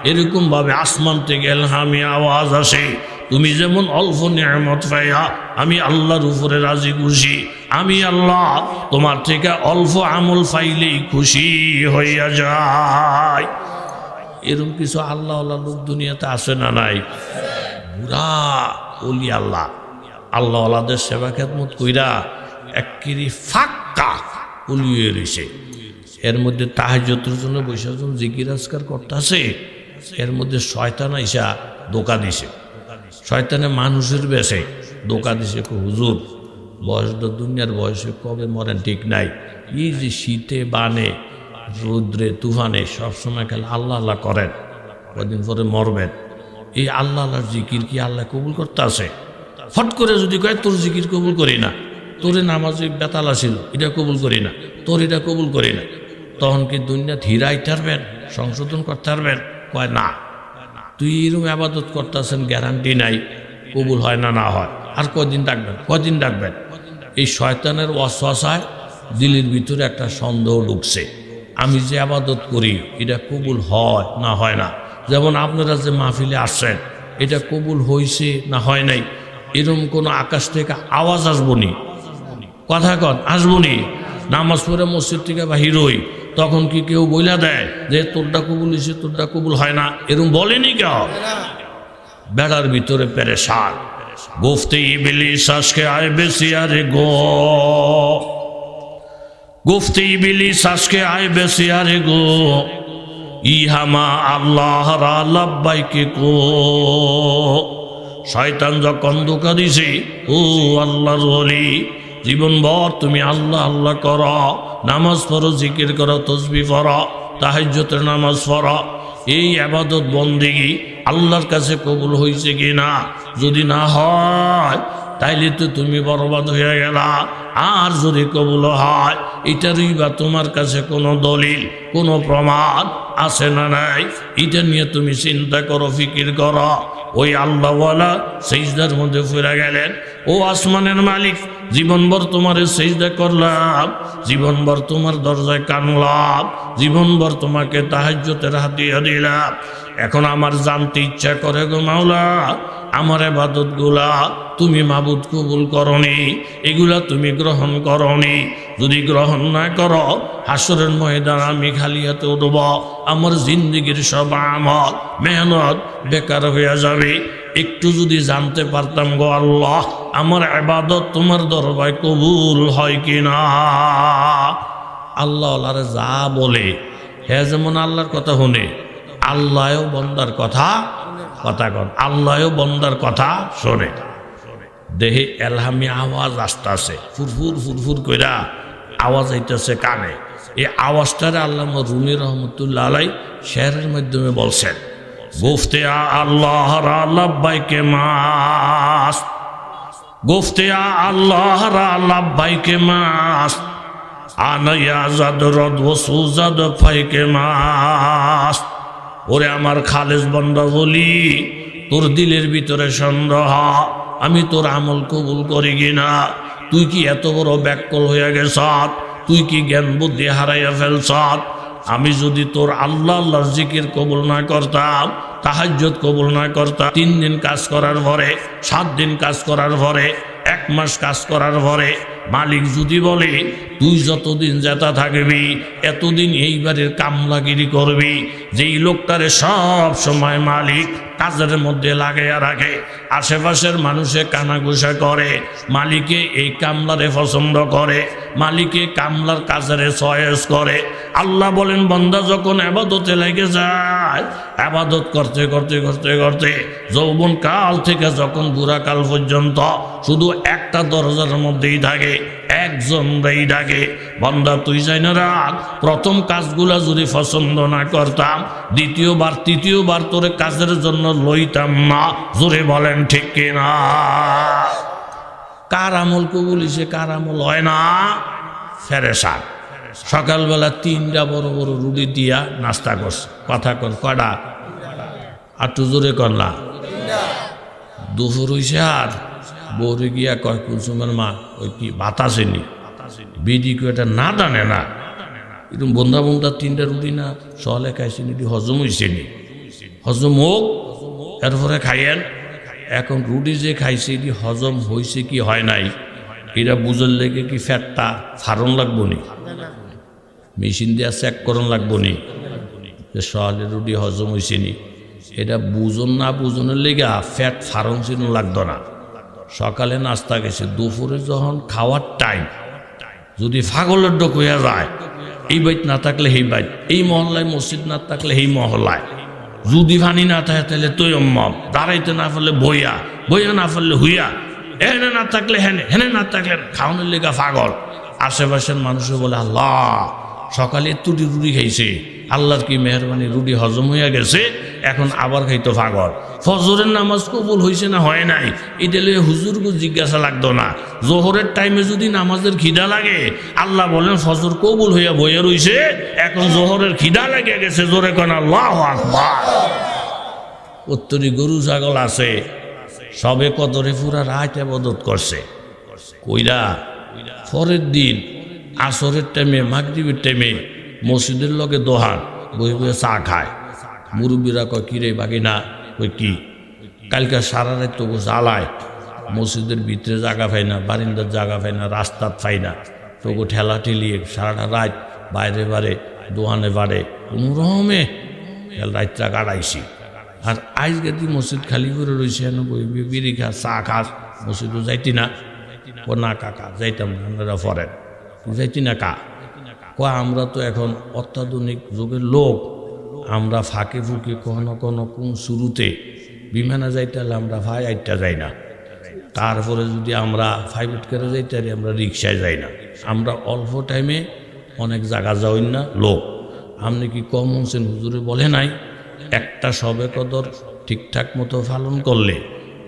এরকম ভাবে আসমান থেকে এলহামি আওয়াজ আসে তুমি যেমন অল্প নিয়ামত পাইয়া আমি আল্লাহর উপরে রাজি খুশি আমি আল্লাহ তোমার থেকে অল্প আমল পাইলেই খুশি হইয়া যায় এরকম কিছু আল্লাহ আল্লাহ লোক দুনিয়াতে আসে না নাই বুড়া ওলি আল্লাহ আল্লাহ আল্লাহদের সেবা খেদমত কইরা একেবারে ফাঁকা উলিয়ে রয়েছে এর মধ্যে তাহাজ্জুদের জন্য বৈশাখন জিকির আজকার করতেছে এর মধ্যে শয়তান আইসা ধোঁকা দিছে শয়তানে মানুষের বেশে ধোঁকা দিছে হুজুর বয়স তো দুনিয়ার বয়সে কবে মরেন ঠিক নাই এই যে শীতে বানে রৌদ্রে তুফানে সবসময় খেলে আল্লাহ আল্লাহ করেন কদিন পরে মরবেন এই আল্লাহ আল্লাহর জিকির কি আল্লাহ কবুল করতে আসে ফট করে যদি কয় তোর জিকির কবুল করি না তোরে নামাজে বেতালা ছিল এটা কবুল করি না তোর এটা কবুল করি না তখন কি দুনিয়া ধীরাইতে পারবেন সংশোধন করতে পারবেন কয় না তুই এরকম আবাদত করতেছেন গ্যারান্টি নাই কবুল হয় না না হয় আর কদিন ডাকবেন এই শয়তানের ওয়াসওয়াসায় দিলের ভিতরে একটা সন্দেহ ঢুকছে আমি যে আবাদত করি এটা কবুল হয় না হয় না। যেমন আপনারা যে মাহফিলে আসছেন এটা কবুল হয়েছে না হয় নাই, এরকম কোনো আকাশ থেকে আওয়াজ আসবনি, কথা কন আসবনি। নামাজ পড়ে মসজিদ থেকে বাহির হই, তখন কি কেউ বইলা দেয় যে তোরটা কবুল হয়েছে তোরটা কবুল হয় না? এরকম বলেনি কেউ? বেড়ার ভিতরে পেরেশান। গুফতে ইবলিস আজকে আয় বেশি আরে গো, গুফতে ইবলিস আজকে আয় বেশি আরে গো, ইহামা আল্লাহ লাব্বাইকে কো। শয়তান যখন ধোঁকা দিছে, ও আল্লাহর ওলি জীবনভর তুমি আল্লাহ আল্লাহ করো, নামাজ পড়ো, জিকির করো, তসবিহ পড়ো, তাহাজ্জুদের নামাজ পড়ো, এই ইবাদত বন্দেগী আল্লাহর কাছে কবুল হয়েছে কি না? যদি না হয় তাইলে তো তুমি বরবাদ হয়ে গেলা। আর যদি কবুল হয় এটারই বা তোমার কাছে কোনো দলিল কোনো প্রমাণ আছে না নাই? এটা নিয়ে তুমি চিন্তা করো, ফিকির করো। ওই আল্লাহওয়ালা সেজদার মধ্যে ফিরে গেলেন, ও আসমানের মালিক জীবনভর তোমার সেজদা করলাম, জীবনভর তোমার দরজায় কানলাম, জীবনভর তোমাকে তাহাজ্জুদের হাদিয়া দিলাম, এখন আমার জানতে ইচ্ছা করে গো মাওলা আমার ইবাদত গুলা তুমি মাবুদ কবুল করনি, এগুলা তুমি গ্রহণ করনি। যদি গ্রহণ না করো হাসরের ময়দান আমি খালি হাতে উঠব, আমার জিন্দেগির সব আমল মেহনত বেকার হয়ে যাবে। একটু যদি জানতে পারতাম গো আল্লাহ আমার ইবাদত তোমার দরবারে কবুল হয় কিনা। আল্লাহ আল্লাহরে যা বলে হে যেমন আল্লাহর কথা শুনে, আল্লাহও বন্দার কথা কন, আল্লাহও বন্দার কথা শোনে। দেহে এলহামি আওয়াজ আসতেছে, ফুরফুর ফুরফুর কইরা আওয়াজ আইতেছে কানে। এই আওয়াজটারে আল্লামা রুমি রহমতুল্লাহ আলাই শেরের মাধ্যমে বলছেন, গুফতে আল্লাহ লাব্বাইকে মাস, গুফতে আল্লাহ লাব্বাইকে মাস, আনায়া জাদ রদ ওসুজাদ ফাইকে মাস। ওরে আমার খালেস বান্দা বলি, তোর দিলের ভিতরে সন্দেহ আমি তোর আমল কবুল করি কিনা। তুই কি এত বড় ব্যাককল হয়ে গেছ? তুই কি জ্ঞান বুদ্ধি হারাইয়া ফেলছ? আমি যদি তোর আল্লাহ আল্লাহর জিকির কবুল না করতাম, তাহাজ্জুদ কবুল না করতাম, 3 দিন কাজ করার পরে, 7 দিন কাজ করার পরে, 1 মাস কাজ করার পরে মালিক যদি বলে তুই যতদিন যেটা থাকবি এতদিন এই বাড়ির কামলাগিরি করবি, যেই লোকটারে সব সময় মালিক কাজের মধ্যে লাগাইয়া রাখে, আশেপাশের মানুষে কানাঘুষা করে, মালিকে এই কামলারে পছন্দ করে, মালিকে কামলার কাজের চয়েস করে। আল্লাহ বলেন বান্দা যখন ইবাদতে লেগে যায়, ইবাদত করতে করতে করতে করতে যৌবন কাল থেকে যখন বুড়া কাল পর্যন্ত শুধু একটা দরজার মধ্যেই থাকে, একজনই ডাকে, বান্দা তুই যাই না রাখ, প্রথম কাজগুলা যদি পছন্দ না করতাম দ্বিতীয়বার তৃতীয়বার তোরে কাজের জন্য লইতাম না। জোরে বলেন ঠিক কিনা? কার আমল কবুল হইছে কার আমল হয় না? ফেরেশান। সকালবেলা 3টা বড় বড় রুটি দিয়া নাস্তা করছে, কথা কর কটা? আর তো জোরে কর না। দুপুর হইছে আর বৌরে গিয়া কয় কুলসুমের মা ওই কি ভাত আসেনি, বিডি কেউ এটা না জানে না, এরকম বন্ধা বন্ধা 3টা রুটি না সহলে খাইছেনি, হজম হয়েছেনি, হজম হোক এরপরে খাইয়েন। এখন রুটি যে খাইছে এটি হজম হয়েছে কি হয় নাই এটা বুঝার লেগে কি ফ্যাটটা ফারণ লাগবো নি, মেশিন দিয়া চেক করন লাগবো নি যে সহলে রুটি হজম হয়েছে নি? এটা বুঝন না বুঝনের লেগে ফ্যাট ফারণ চিনো লাগতো না। সকালে নাস্তা গেছে, দুপুরে যখন খাওয়ার টাইম যদি ফাগলের ডোক হইয়া যায়, এই বাইত না থাকলে সেই বাইত, এই মহল্লায় মসজিদ না থাকলে সেই মহল্লায়, যদি পানি না থাকে তাহলে তুই দাঁড়াইতে না পারলে বইয়া, বইয়া না পারলে হুইয়া, এনে না থাকলে হেনে, হেনে না থাকলে খাওয়ানোর লেগা পাগল। আশেপাশের মানুষও বলে আল্লাহ সকালে তুটি রুটি খাইছে, আল্লাহর কি মেহরবানি রুটি হজম হইয়া গেছে, এখন আবার খাইতো পাগল। ফজরের নামাজ কবুল হয়েছে না হয় নাই এটা লিয়ে হুজুরকে জিজ্ঞাসা লাগতো না। জোহরের টাইমে যদি নামাজের খিদা লাগে আল্লাহ বলেন ফজর কবুল হইয়া বইয়া রইছে, এখন জোহরের খিদা লেগে গেছে, জোরে কোন আল্লাহু আকবার। উত্তরি গরু ছাগল আছে, সবে কদরে পুরা রাত ইবাদত করছে, কইরা পরের দিন আসরের টাইমে মাগরিবের টাইমে মসজিদের লগে দোহান বই বই চা খায়। মুরব্বীরা কয় কিরে বাকি না, কই কি কালকে সারা রাত তো জ্বালায়, মসজিদের ভিতরে জায়গা পাই না, বারিন্দার জায়গা পাই না, রাস্তার পাই না, তোকে ঠেলা ঠেলিয়ে সারাটা রাত বাইরে বাড়ে দোহানে বাড়ে কোনো রকমে রাতটা কাটাইছি। আর আজকে তুই মসজিদ খালি করে রয়েছে, বিড়ি খা চা খাস, মসজিদও যাইতি না? ও না কাকা যাইতাম না, আপনারা ফরেন যাইতি না কা? আমরা তো এখন অত্যাধুনিক যুগের লোক, আমরা ফাঁকে ফুঁকে কখনো কোনো কোন শুরুতে বিমানে যাইতে হলে আমরা ভাই আইটা যাই না, তারপরে যদি আমরা প্রাইভেট করে যাইতে পারি আমরা রিক্সায় যাই না, আমরা অল্প টাইমে অনেক জায়গা যাই না লোক। আপনি কি কম হচ্ছেন? হুজুরে বলে নাই একটা সবে কদর ঠিকঠাক মতো পালন করলে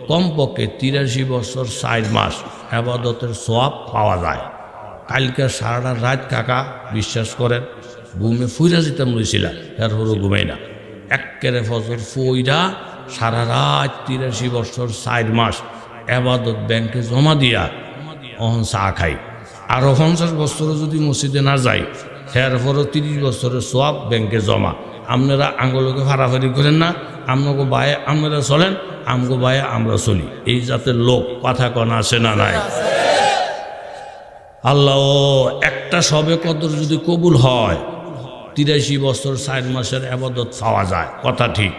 কমপক্ষে 83 বছর 4 মাস আবাদতের সওয়াব পাওয়া যায়। কালকে সারাটা রাত কাকা বিশ্বাস করেন ঘুমে ফুইরা যেতাম রয়েছিলাম, এরপরও ঘুমাই না, একেবারে ফজর ফুইরা সারা রাত 83 বছর 4 মাস আবাদত ব্যাংকে জমা দিয়া অহন চা খাই। আরও 50 বছরও যদি মসজিদে না যাই, এরপরও 30 বছরের সওয়াব ব্যাংকে জমা। আপনারা আঙ্গুলকে ফাড়াফাড়ি করেন না, আপনাকে বায়ে আপনারা চলেন, আমগো বায়ে আমরা চলি, এই জাতের লোক কথা কনা আছে না নাই? আল্লাহ একটা সবে কদর যদি কবুল হয় 83 বছর 4 মাসের আবাদত পাওয়া যায়, কথা ঠিক।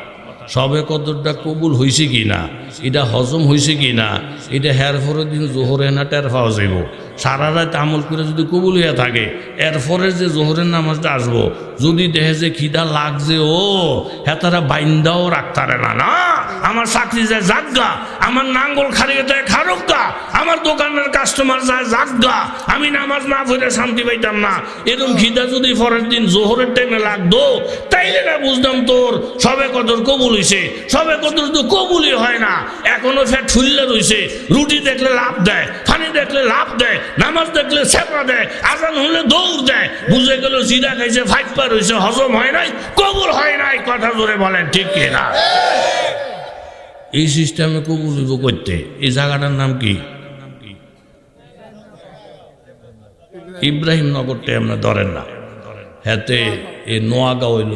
সবে কদরটা কবুল হয়েছে কি না, এটা হজম হয়েছে কি না, এটা হেরফরের দিন জোহরে না টের পাওয়া যাইব। সারা রাত আমল করে যদি কবুল হইয়া থাকে, এরপরে যে জোহরের নামাজটা আসবো, যদি দেখে যে খিদা লাগছে, ও হ্যাঁ তারা বাইন্দাও রাখতারে না, না আমার চাকরি যায় জাগা, আমার নাঙ্গল খারিয়ে যায় খারুকা, আমার দোকানের কাস্টমার যায় জাগা, আমি নামাজ না পড়ে শান্তি পাইতাম না, এরকম খিদা যদি পরের দিন জোহরের টাইমে লাগতো, তাইলে না বুঝতাম তোর সবে কদর কবুল হইছে। সবে কদর তো কবুলই হয় না, এখনো ফ্যাট ফুললে রইছে। রুটি দেখলে লাভ দেয়, পানি দেখলে লাভ দেয়, নামাজ দেখলে সেপা দেয়, আজান হলে দৌড় দেয়, বুঝে গেল জিরা খাইছে 5 বার হয়েছে, হজম হয় নাই, কবুল হয় নাই, কথা জোরে বলেন ঠিক কিনা? এই সিস্টেমে কবুল হইব করতে। এই জায়গাটার নাম কি? ইব্রাহিম নগরটা আমরা ধরেন না, হাতে এই নোয়াগাঁও হইল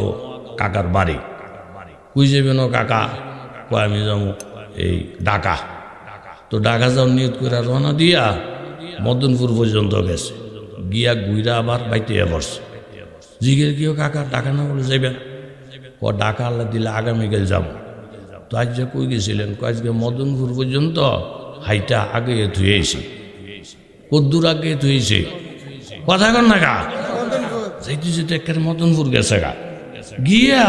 কাকার বাড়ি। কুই যাবেন কাকা? কয় আমি যাবো এই ঢাকা। তো ঢাকা যাওয়ার নিয়ত করে রওনা দিয়া মদনপুর পর্যন্ত গেছে, গিয়া গুইরা আবার বাইতে বসছে। জিগের কেউ কাকা ঢাকা না বলে যাবেন? ক ঢাকা আল্লাহ দিলে আগামীকাল যাবো। তো আজ যে কই গেছিলেন? আজকে মদনপুর পর্যন্ত হাইটা আগে ধুয়েছি। কদ্দুর আগে ধুয়েছে, কথা কন না গা যাইতে যেতে একের মদনপুর গেছে গা, গিয়া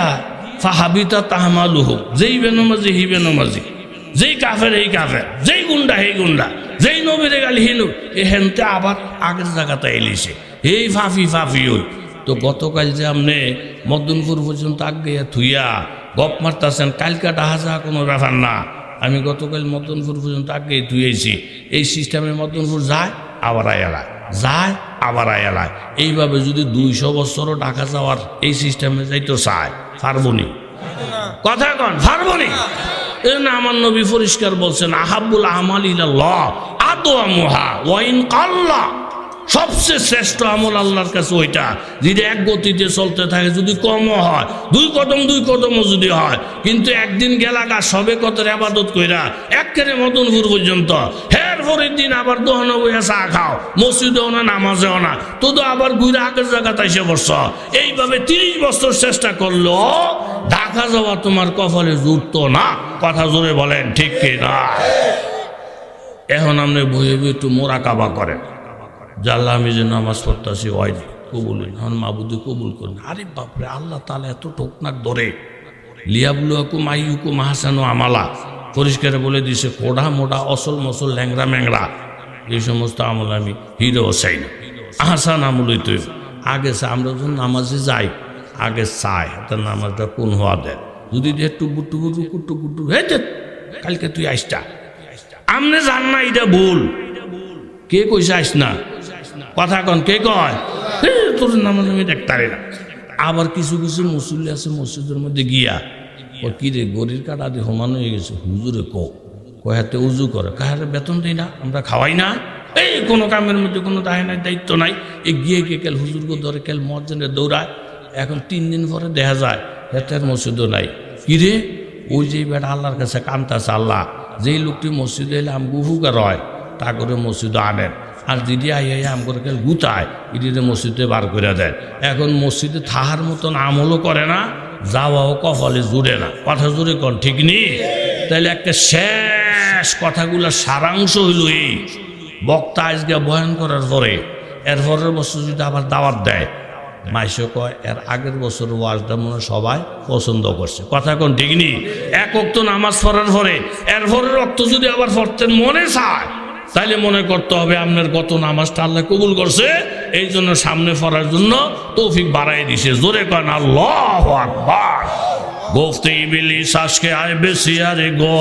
ফাহাবিতা তাহমালুহু, যেই বেনমাজি হি বেনমাজি, যেই কাফের এই কাফের, যেই গুন্ডা এই গুন্ডা, যেই নবীরে গালি হিনু, এ হেনতে আবার আগের জায়গাতে এলিছে, এই ফাফি ফাফি হই। তো গতকাল যে আপনি মদনপুর পর্যন্ত আগে থুইয়া গপ মারতেছেন, কালকা ডাহা যাওয়া কোনো ব্যাপার না। আমি গতকাল মদনপুর পর্যন্ত আগে ধুয়েছি। এই সিস্টেমে মদনপুর যায় আবার আয়ালায়, যায় আবার আয়ালায়। এইভাবে যদি 200 বছরও ঢাকা যাওয়ার এই সিস্টেমে যাইতো চায়, পারবনি? কথা কন পারবনি? এই না আমার নবী পরিষ্কার বলছেন, আহাব্বুল আমাল ইলাল্লাহ আদওয়ামুহা ওয়া ইন কাল্লা। সবচেয়ে শ্রেষ্ঠ আমল আল্লাহর কাছে ওইটা যেটা এক গতিতে চলতে থাকে, যদি কমও হয়, 2 কদমও যদি হয়, কিন্তু একদিন গেলাগা সবে কদর ইবাদত কইরা একেবারে মদনপুর পর্যন্ত, হের পরের দিন আবার দোহানো বইয়া চা খাও, মসজিদেও না নামাজেও না, তো আবার ঘুরে আগের জায়গাতে এসে বসছ। এইভাবে 30 বছর চেষ্টা করলো, ঢাকা যাওয়া তোমার কপালে জুটতো না, কথা জোরে বলেন ঠিক কি না? এখন আপনি বইয়ে বই একটু মোরাকাবা করেন, জাল্লা আমি যে নামাজ পড়তেছি হয় না, কবুল হই না, মাবুদি কবুল করি না। আরে বাপরে, আল্লাহ তাআলা এত টোকনাক ধরে লিয়াবলুয়াকুম আইয়ুকুম আহসানু আমালা পরিষ্কারে বলে দিছে, কোড়া মোড়া অসল মসল ল্যাংরা ম্যাংরা এই সমস্ত আমল আমি হিরো চাই না, আহসান আমল হইতে আগে আমরা যখন নামাজে যাই আগে চাই তার নামাজটা কোন হওয়া দেয়, যদি টুকু টুকু টুকু টুকু টুকু হে কালকে তুই আইসটা আমনে জান না, এটা ভুল। কে কইছে আইস না? কথা কন কে কয়? তোর নামাজ আমি দেখতারি না। আবার কিছু কিছু মুসল্লি আছে মসজিদের মধ্যে গিয়া ও কি রে গরির কাটা দিয়ে সমান হয়ে গেছে, হুজুরে কো কয়াতে উজু করে, কাহারে বেতন দিই না, আমরা খাওয়াই না, এই কোনো কামের মধ্যে কোনো দায়নার দায়িত্ব নাই। এ গিয়ে গিয়ে কেল হুজুরকে ধরে কেল মসজিদে দৌড়ায়। এখন 3 দিন পরে দেখা যায় হেতের মসজিদও নাই। কিরে ওই যে বেটা আল্লাহর কাছে কান্তাছে, আল্লাহ যেই লোকটি মসজিদে এলে আমগুহুকে রয় তা করে মসজিদে আনেন, আর দিদি আই আম করে কেল গুতায় ইডিরে মসজিদে বার করে দেন। এখন মসজিদে থাহার মতন আমলও করে না, যাওয়াও কপালে জুড়ে না। কথা জুড়ে কন ঠিক নেই? তাহলে একটা শেষ কথাগুলোর সারাংশ হইল এই, বক্তা আজকে বয়ান করার পরে এর পরের বছর যদি আবার দাওয়াত দেয়, মাইসে কয় এর আগের বছর ওয়াজটা মনে সবাই পছন্দ করছে। কথা কোন ঠিক নেই? এক ওয়াক্ত নামাজ পড়ার পরে এর পরের ওয়াক্ত যদি আবার পড়তেন মনে চায়, তাইলে মনে করতে হবে আপনার গত নামাজটা আল্লাহ কবুল করছে, এই জন্য সামনে পড়ার জন্য তৌফিক বাড়াই দিছে। জোরে কন আল্লাহু আকবার। গফতে ইবলিস আজকে আয় বেশি আরে গো,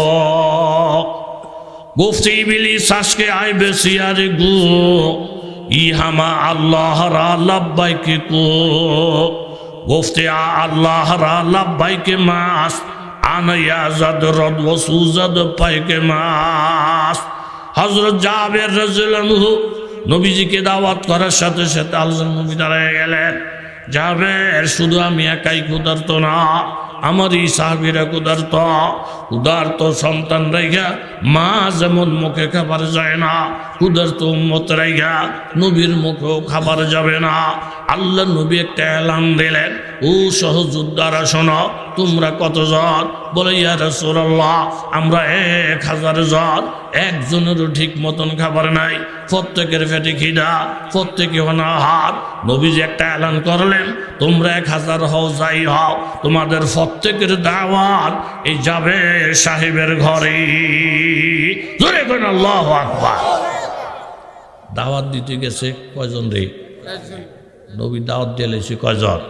গফতে ইবলিস আজকে আয় বেশি আরে গো, ইহামা আল্লাহ রা লাব্বাইকে কো, গফতে আল্লাহ রা লাব্বাইকে মাস আনায়া জাদ রদ ওসুজাদ পাইকে মাস। হযরত জাবের রাদিয়াল্লাহু নবীজিকে দাওয়াত করার সাথে সাথে আল্লাহর নবী দাঁড়ায় গেলেন। জাবের শুধু আমি একাই ক্ষুধার্ত না, আমার এই সাহাবীরা ক্ষুধার্ত সন্তান রাইগা মা যেমন মুখে খাবার যায় না, ক্ষুধার্ত উম্মত রাইগা নবীর মুখেও খাবার যাবে না। আল্লাহ নবী একটা এলান দিলেন, ও সহযোদ্ধারা শোনো, তোমরা কতজন? বলে ইয়া রাসূলুল্লাহ আমরা 1000 জন। একজনেরও ঠিক মতন খাবার নাই, প্রত্যেকের পেটে খিদা, প্রত্যেকে অনাহার। নবীজি একটা এলান করলেন, তোমরা 1000 হও, যাই হও, তোমাদের প্রত্যেকের দাওয়াত এই যাবে সাহেবের ঘরে। জোরে কোন আল্লাহু আকবার। দাওয়াত দিতে গেছে কয়জন রে? নবী দাওয়াত দিয়েছে কয়জন?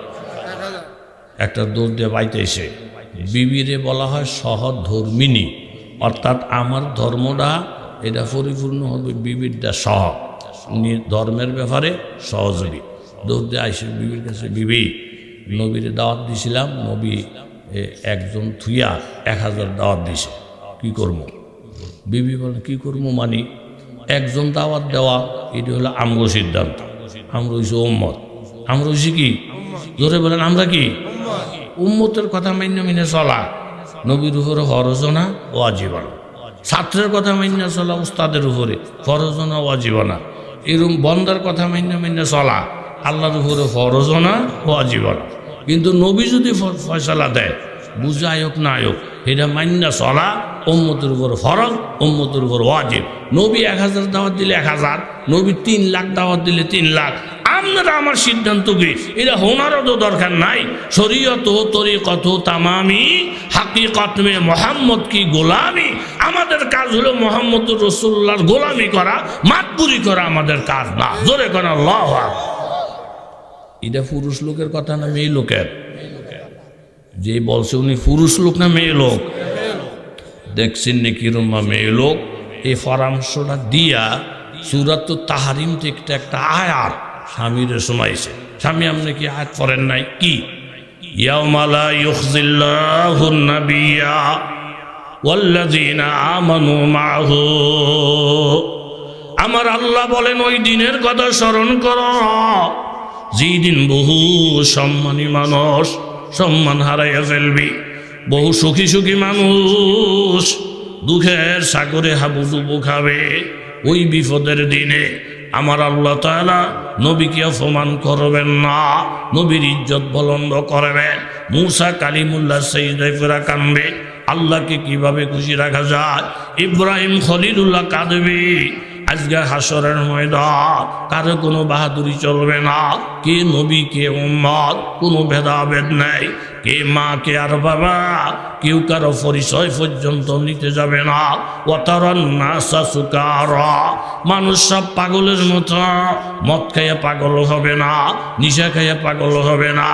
একটা দৌড় দিয়ে পাইতেছে। বিবিরে বলা হয় সহধর্মিনী, অর্থাৎ আমার ধর্মটা এটা পরিপূর্ণ হবে বিবিরটা সহ, ধর্মের ব্যাপারে সহযোগী। দৌড় দিয়ে আইসে বিবির কাছে, বিবি নবীরে দাওয়াত দিছিলাম, নবী একজন থুইয়া 1000 দাওয়াত দিছে, কি করবো? বিবি বলেন কি করবো মানে একজন দাওয়াত দেওয়া এটি হলো আমগো সিদ্ধান্ত, আমরা হইছি উম্মত, আমরা হইছি কি? জোরে বলেন আমরা কি? উম্মতের কথা মান্য মেনে চলা নবীর উপরে ফরজনা ও আজীবনা, ছাত্রের কথা মান্য চলা উস্তাদের উপরে ফরজনা ও আজীবনা, এরকম বন্দার কথা মান্য মেনে চলা আল্লাহর উপরে ফরজনা ও আজীবনা। কিন্তু নবী যদি ফয়সালা দেয়, বুঝাই হোক না হোক, এটা মান্য চলা উম্মতের উপর ফরজ, উম্মতের উপর ওয়াজিব। নবী 1000 দাওয়াত দিলে 1000, নবী 3 লাখ দাওয়াত দিলে 3 লাখ। আপনারা আমার সিদ্ধান্ত কি? এটা হোনারও তো দরকার নাই। শরীয়ত তরিকত তামামি হাকিকত মে মোহাম্মদ কি গোলামি। আমাদের কাজ হলো মোহাম্মদ রাসূলুল্লাহর গোলামি করা, মাতবুরি করা আমাদের কাজ না। জোরে কোন আল্লাহু আকবার। এটা পুরুষ লোকের কথা না মেয়ে লোকের? যে বলছে উনি পুরুষ লোক না মেয়ে লোক? দেখছেন নাকি রুমা মেয়ে লোক? এই পরামর্শটা দিয়া সূরাত তাহরিম থেকে একটা আয়াত স্বামীরে শোনাইছে। স্বামী আপনি কি আয়াত পড়েন নাই? কি? ইয়াউমা লা ইউখজিল্লাহুন নাবিয়্যা ওয়াল্লাযীনা আমানু মাআহু। আমার আল্লাহ বলেন ওই দিনের কথা স্মরণ করো যেই দিন বহু সম্মানী মানুষ সম্মান হারাইয়া ফেলবি, বহু সুখী সুখী মানুষ দুঃখের সাগরে হাবুডুবু খাবে। ওই বিপদের দিনে আমার আল্লাহ তাআলা নবীকে অপমান করবেন না, নবীর ইজ্জত বুলন্দ করবেন। মূসা কালিমুল্লাহ সিজদায় পড়ে কাঁদবে, আল্লাহকে কিভাবে খুশি রাখা যায়। ইব্রাহিম খলিলুল্লাহ কাঁদবে। আজকে হাসরের ময়দান কারো কোনো বাহাদুরি চলবে না, কে নবী কে উম্মত কোনো ভেদাভেদ নাই, কে মা কে আর বাবা, কেউ কারো পরিচয় পর্যন্ত নিতে যাবে না। ওয়াতারান নাসা সুকারা, মানুষ সব পাগলের মতো, মদ খাইয়া পাগল হবে না, নিশা খাইয়া পাগল হবে না।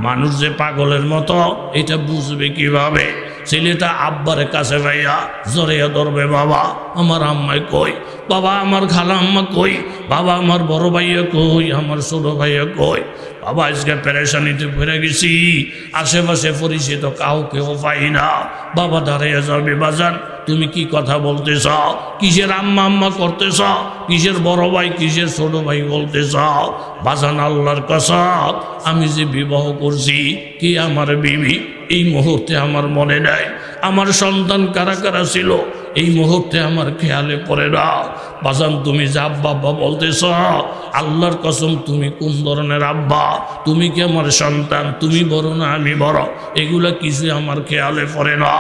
মানুষ যে পাগলের মতো এটা বুঝবে কিভাবে? ছেলেটা আব্বার কাছে ভাইয়া জড়িয়ে ধরবে, বাবা আমার আম্মাই কই, বাবা আমার খালা আম্মা কই, বাবা আমার বড় ভাইয়া কই, আমার ছোট ভাইয়া কই। বাবা আজকে পেরেশানিতে পড়ে গেছি, আশেপাশে পরিচিত কাউকেও পাই না। বাবা দাঁড়িয়ে যাবে, বাজান তুমি কি কথা বলতেছ? কিসের আম্মা আম্মা করতেছ? কিসের বড় ভাই কিসের ছোট ভাই বলতেছ? বাজান আল্লাহর কসম, আমি যে বিবাহ করছি, কি আমার বিবি এই মুহূর্তে আমার মনে নাই। আমার সন্তান কারা কারা ছিল এই মুহূর্তে আমার খেয়ালে পড়ে না। বাজান তুমি যে আব্বা আব্বা বলতেছ, আল্লাহর কসম তুমি কোন ধরনের আব্বা? তুমি কি আমার সন্তান? তুমি বড় না আমি বড়? এগুলা কিছু আমার খেয়ালে পড়ে না।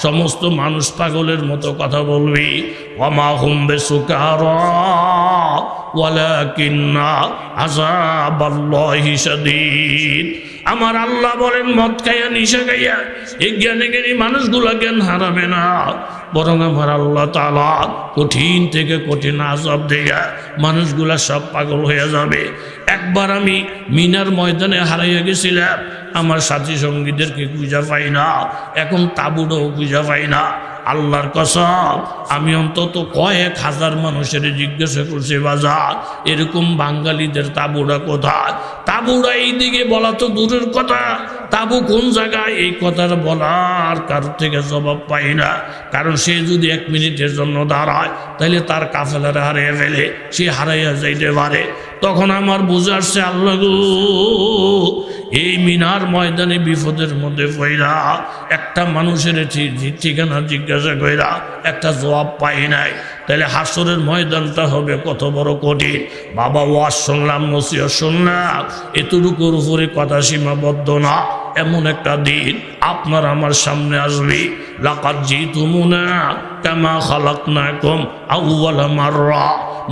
সমস্ত মানুষ পাগলের মতো কথা বলবি। ওয়ামা হুম বিসুকারা ওয়ালাকিন্না আযাবাল্লাহি শাদীদ। আমার আল্লাহ বলেন, মদ খাইয়া নিশা খাইয়া এই জ্ঞানে জ্ঞানী মানুষগুলা জ্ঞান হারাবে না, বরং আমার আল্লাহ তাআলা কঠিন থেকে কঠিন আযাব দেয়া মানুষগুলা সব পাগল হয়ে যাবে। একবার আমি মিনার ময়দানে হারাইয়া গেছিলাম, আমার সাথী সঙ্গীদেরকে খুঁজে পাই না, এখন তাবুটাও খুঁজে পাই না। আল্লাহর কসম, আমি অন্তত কয়েক হাজার মানুষের জিজ্ঞাসা করছি, বাজার এরকম বাঙালিদের তাবুরা কোথায়? তাবুরা এইদিকে বলা তো দূরের কথা, তাবু কোন জায়গায় এই কথার বলার কারোর থেকে জবাব পাই না। কারণ সে যদি 1 মিনিটের জন্য দাঁড়ায়, তাহলে তার কাফেলারে হারিয়ে ফেলে, সে হারাইয়া যাইতে পারে। তখন আমার বুঝে আসছে, আল্লাহ গো, এই মিনার ময়দানে বিপদের মধ্যে পইরা একটা মানুষের ঠিকানা জিজ্ঞাসা কইরা একটা জবাব পাই নাই, তাহলে হাসরের ময়দানটা হবে কত বড় কঠিন। বাবা ওয়াজ শুনলাম, নসিহত শুনলাম, এতটুকুর উপরে কথা সীমাবদ্ধ না। এমন একটা দিন আপনার আমার সামনে আসবে, লাকাদ জিতুমুনা কামা খালাকনাকুম আউওয়ালা মাররা।